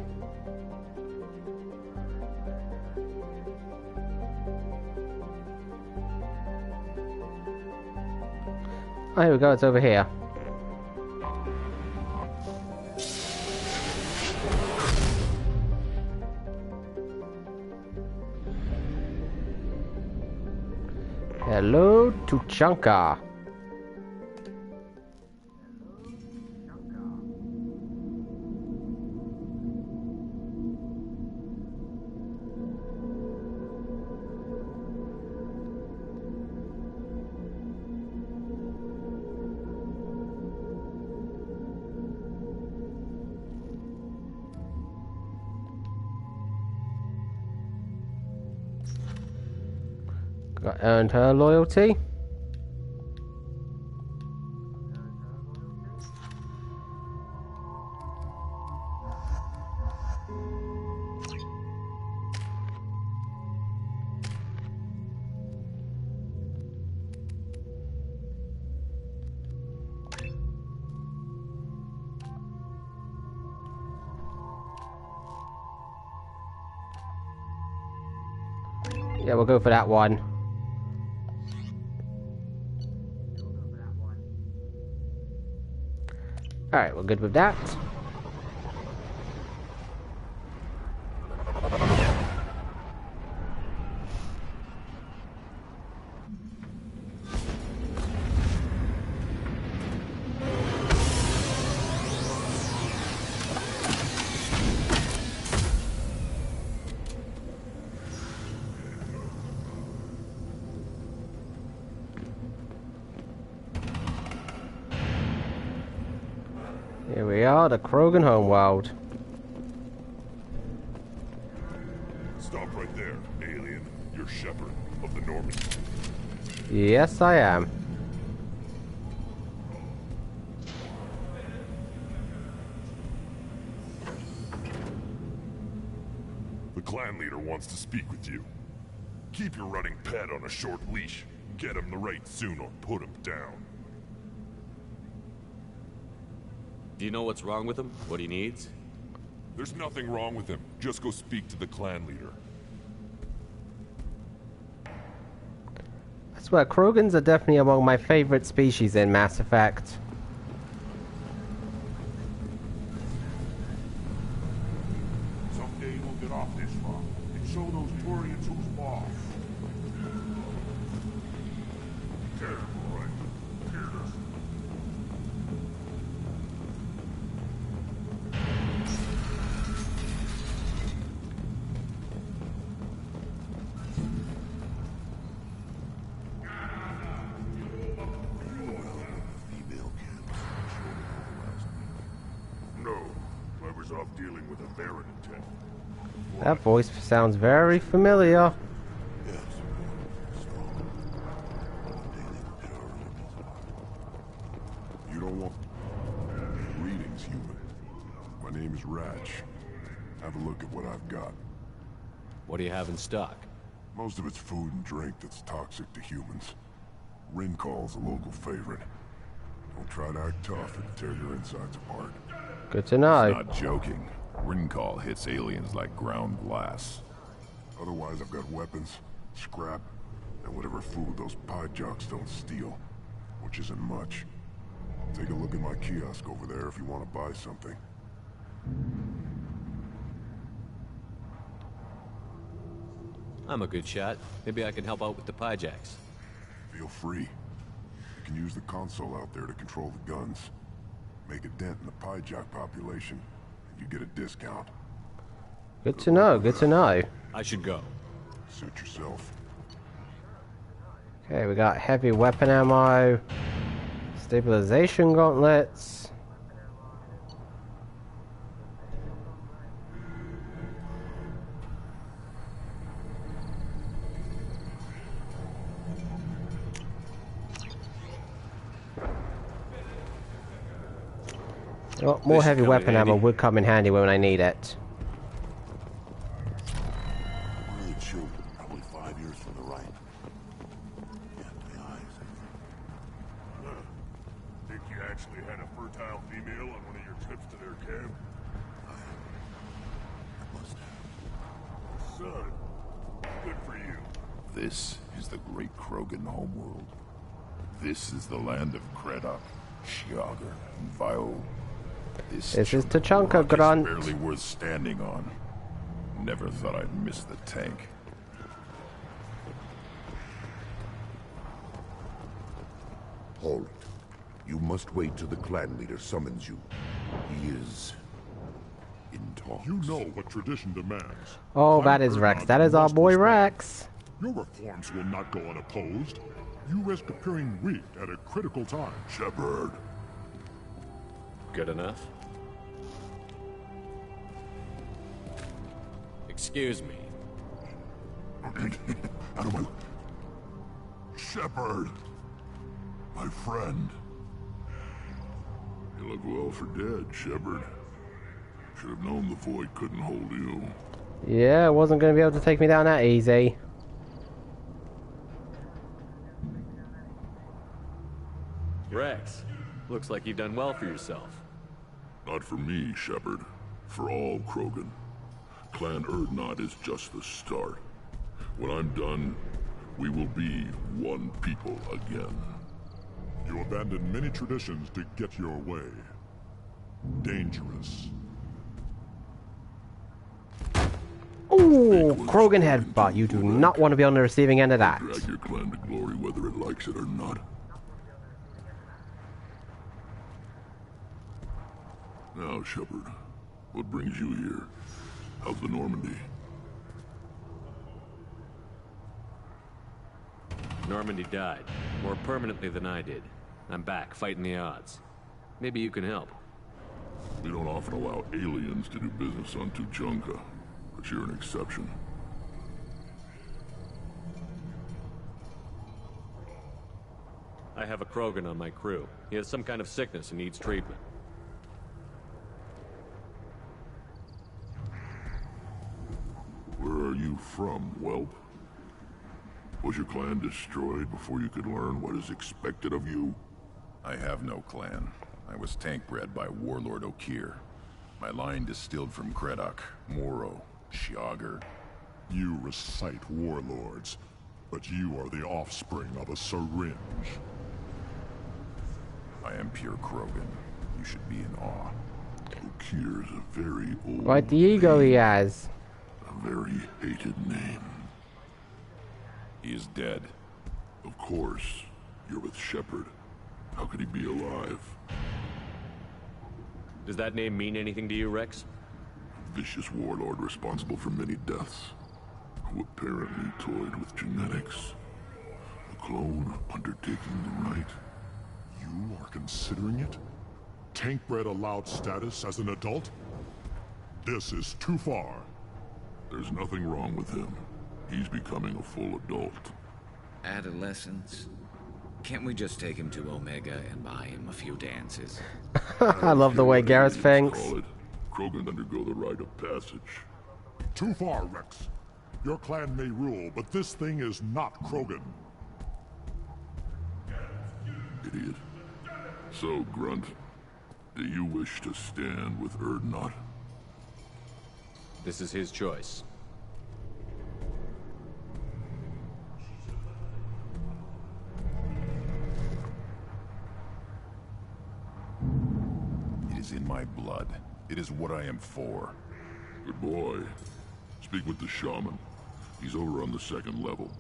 Oh, here we go, it's over here. Hello, Tuchanka. Earned her loyalty. Yeah, we'll go for that one. Alright, we're good with that. Here we are, the Krogan homeworld. Stop right there, alien. You're Shepard of the Normandy. Yes, I am. The clan leader wants to speak with you. Keep your running pet on a short leash. Get him the right soon or put him down. Do you know what's wrong with him? What he needs? There's nothing wrong with him. Just go speak to the clan leader. I swear, Krogans are definitely among my favorite species in Mass Effect. Someday we'll get off this rock and show those Turians who's boss. Terrible, right? Fearless. Off dealing with a Baron intent. That voice sounds very familiar. Yes. You don't want... Greetings, human. My name is Ratch. Have a look at what I've got. What do you have in stock? Most of it's food and drink that's toxic to humans. Rincall's a local favorite. Don't try to act tough and tear your insides apart. Good to know. Not joking. Rincall hits aliens like ground glass. Otherwise, I've got weapons, scrap, and whatever food those pie jocks don't steal, which isn't much. Take a look at my kiosk over there if you want to buy something. I'm a good shot. Maybe I can help out with the pie jacks. Feel free. You can use the console out there to control the guns. Make a dent in the pie jock population, and you get a discount. Good to know, good to know. I should go. Suit yourself. Okay, we got heavy weapon ammo, stabilization gauntlets. Well, more heavy weapon ammo would come in handy when I need it. Where are the children? Probably 5 years from the right. Yeah, my eyes. Think you actually had a fertile female on one of your trips to their camp? I must have. Son, good for you. This is the great Krogan homeworld. This is the land of Kredok, Shiagar, and Vio. This is Tachanka, Grunt. Barely worth standing on. Never thought I'd miss the tank. Hold it. You must wait till the clan leader summons you. He is in talks. You know what tradition demands. Oh, that is Rex. That is our boy Rex. Your reforms will not go unopposed. You risk appearing weak at a critical time, Shepard. Good enough? Excuse me. Out of my... Shepard! My friend. You look well for dead, Shepard. Should have known the void couldn't hold you. Yeah, it wasn't going to be able to take me down that easy. Rex, looks like you've done well for yourself. Not for me, Shepard. For all Krogan. Clan Urdnot is just the start. When I'm done, we will be one people again. You abandoned many traditions to get your way. Dangerous. Ooh, Krogan headbutt. You do not want to be on the receiving end of that. Drag your clan to glory whether it likes it or not. Now, Shepard, what brings you here? How's the Normandy? Normandy died, more permanently than I did. I'm back, fighting the odds. Maybe you can help. We don't often allow aliens to do business on Tuchanka, but you're an exception. I have a Krogan on my crew. He has some kind of sickness and needs treatment. Where are you from, whelp? Was your clan destroyed before you could learn what is expected of you? I have no clan. I was tank bred by Warlord Okir. My line distilled from Kredok, Moro, Shiagar. You recite warlords, but you are the offspring of a syringe. I am pure Krogan. You should be in awe. Okir is a very old... Quite the ego he has. A very hated name. He is dead. Of course. You're with Shepard. How could he be alive? Does that name mean anything to you, Rex? Vicious warlord responsible for many deaths, who apparently toyed with genetics. A clone undertaking the right. You are considering it? Tank-bred allowed status as an adult? This is too far. There's nothing wrong with him. He's becoming a full adult. Adolescence? Can't we just take him to Omega and buy him a few dances? I love the way Garrus thinks. Krogan undergo the rite of passage. Too far, Rex. Your clan may rule, but this thing is not Krogan. Idiot. So, Grunt, do you wish to stand with Urdnot? This is his choice. It is in my blood. It is what I am for. Good boy. Speak with the shaman. He's over on the second level.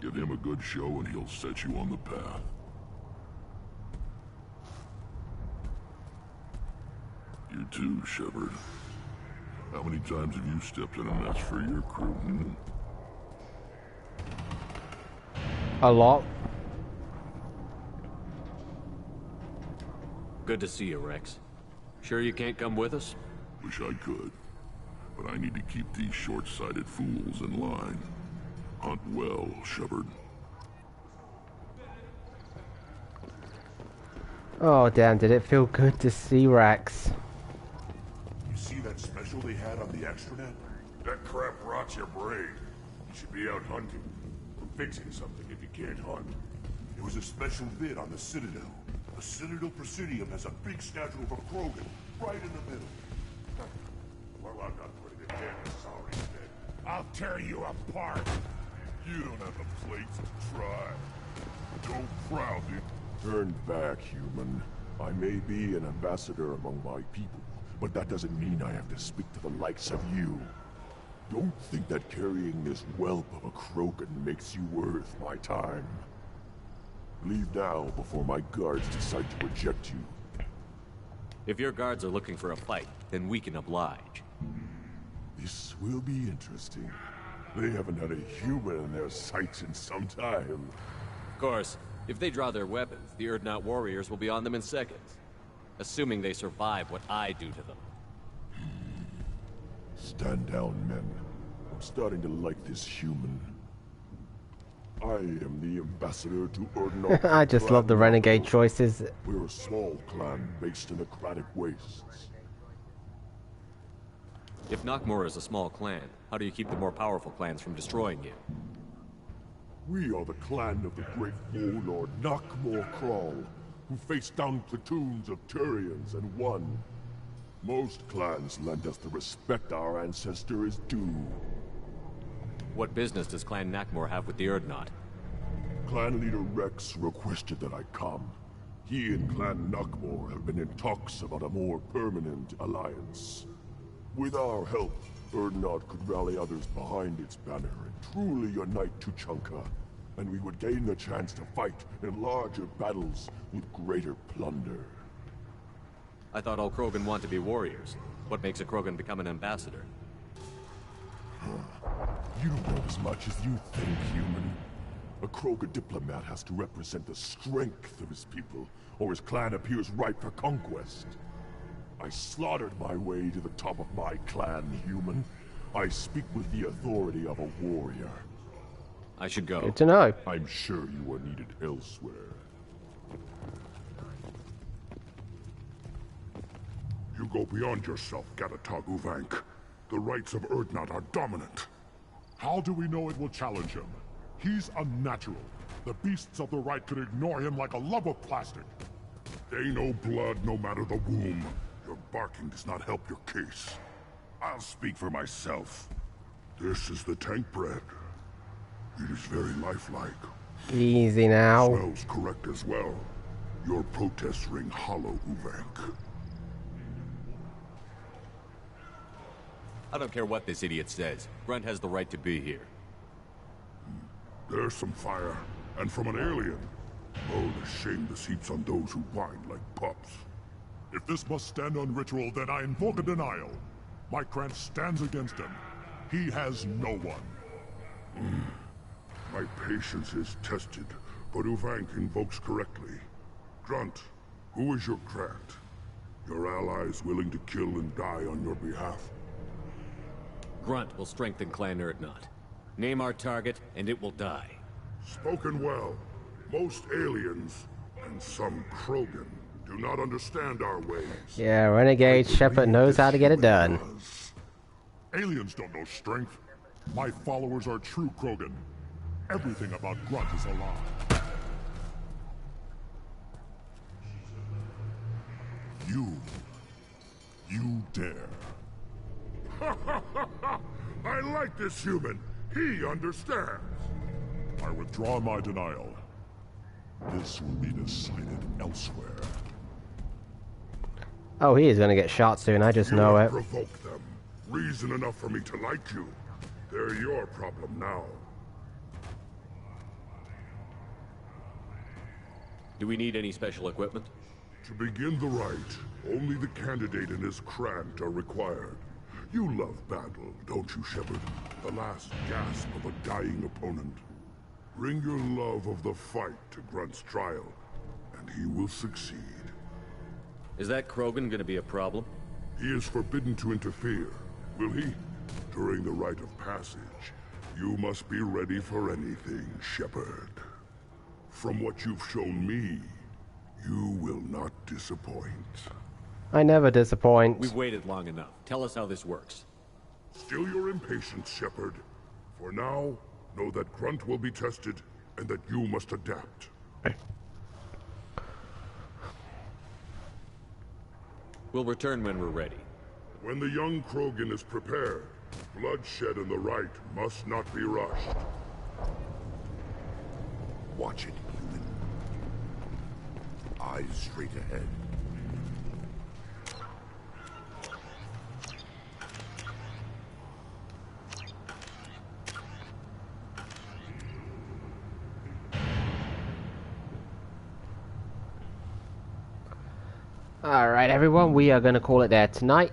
Give him a good show and he'll set you on the path. You too, Shepard. How many times have you stepped in a mess for your crew, hmm? A lot. Good to see you, Rex. Sure you can't come with us? Wish I could. But I need to keep these short-sighted fools in line. Hunt well, Shepard. Oh damn, did it feel good to see Rex. special they had on the extranet? That crap rots your brain. You should be out hunting. Or fixing something if you can't hunt. There was a special vid on the Citadel. The Citadel Presidium has a big statue of a Krogan right in the middle. Well, I'm not putting it in. Sorry, Ned. I'll tear you apart. You don't have the plates to try. Don't proudly turn back, human. I may be an ambassador among my people, but that doesn't mean I have to speak to the likes of you. Don't think that carrying this whelp of a Krogan makes you worth my time. Leave now before my guards decide to reject you. If your guards are looking for a fight, then we can oblige. This will be interesting. They haven't had a human in their sights in some time. Of course, if they draw their weapons, the Urdnot warriors will be on them in seconds. Assuming they survive what I do to them. Stand down, men. I'm starting to like this human. I am the ambassador to Urdnot. I just love the renegade choices. We're a small clan based in the Kratic Wastes. If Nakmor is a small clan, how do you keep the more powerful clans from destroying you? We are the clan of the great warlord Nakmor Kral, who faced down platoons of Turians and won. Most clans lend us the respect our ancestor is due. What business does Clan Nakmor have with the Urdnot? Clan leader Rex requested that I come. He and Clan Nakmor have been in talks about a more permanent alliance. With our help, Urdnot could rally others behind its banner and truly unite Tuchanka, and we would gain the chance to fight in larger battles with greater plunder. I thought all Krogan want to be warriors. What makes a Krogan become an ambassador? You don't know as much as you think, human. A Krogan diplomat has to represent the strength of his people, or his clan appears ripe for conquest. I slaughtered my way to the top of my clan, human. I speak with the authority of a warrior. I should go. Good to know. I'm sure you are needed elsewhere. You go beyond yourself, Gatatog Uvank. The rights of Urdnot are dominant. How do we know it will challenge him? He's unnatural. The beasts of the right could ignore him like a lump of plastic. They know blood no matter the womb. Your barking does not help your case. I'll speak for myself. This is the tank bread. It is very lifelike. Easy now. Smells correct as well. Your protests ring hollow, Uvank. I don't care what this idiot says. Grunt has the right to be here. There's some fire, and from an alien. Oh, the shame this heaps on those who whine like pups. If this must stand on ritual, then I invoke a denial. My clan stands against him. He has no one. My patience is tested, but Uvank invokes correctly. Grunt, who is your Grant? Your allies willing to kill and die on your behalf? Grunt will strengthen Clan Urdnot. Name our target, and it will die. Spoken well. Most aliens, and some Krogan, do not understand our ways. Yeah, Renegade Shepard knows how to get it done. Aliens don't know strength. My followers are true Krogan. Everything about Grunt is a lie. You dare. I like this human. He understands. I withdraw my denial. This will be decided elsewhere. Oh, he is going to get shot soon, I just know it. Provoke them. Reason enough for me to like you. They're your problem now. Do we need any special equipment? To begin the rite, only the candidate and his Krant are required. You love battle, don't you, Shepard? The last gasp of a dying opponent. Bring your love of the fight to Grunt's trial, and he will succeed. Is that Krogan gonna be a problem? He is forbidden to interfere, will he? During the rite of passage, you must be ready for anything, Shepard. From what you've shown me, you will not disappoint. I never disappoint. We've waited long enough. Tell us how this works. Still your impatience, Shepard. For now, know that Grunt will be tested, and that you must adapt. We'll return when we're ready. When the young Krogan is prepared, bloodshed in the right must not be rushed. Watch it, human. Eyes straight ahead. Alright everyone, we are going to call it there tonight.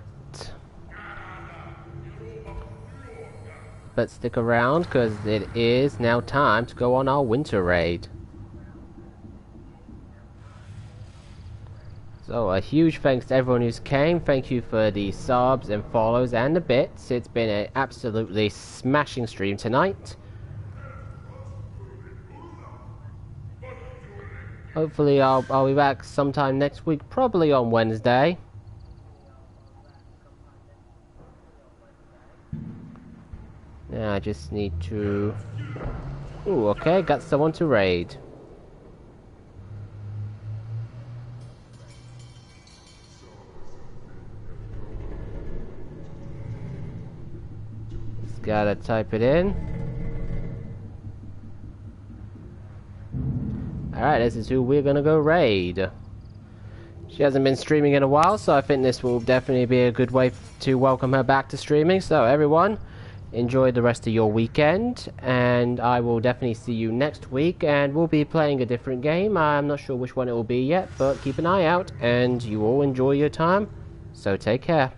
But stick around because it is now time to go on our winter raid. So a huge thanks to everyone who's came. Thank you for the subs and follows and the bits. It's been an absolutely smashing stream tonight. Hopefully I'll be back sometime next week, probably on Wednesday. Yeah, I just need to... Ooh, okay, got someone to raid. Just gotta type it in. Alright, this is who we're gonna go raid. She hasn't been streaming in a while, so I think this will definitely be a good way to welcome her back to streaming. So everyone, enjoy the rest of your weekend, and I will definitely see you next week, and we'll be playing a different game. I'm not sure which one it will be yet, but keep an eye out, and you all enjoy your time, so take care.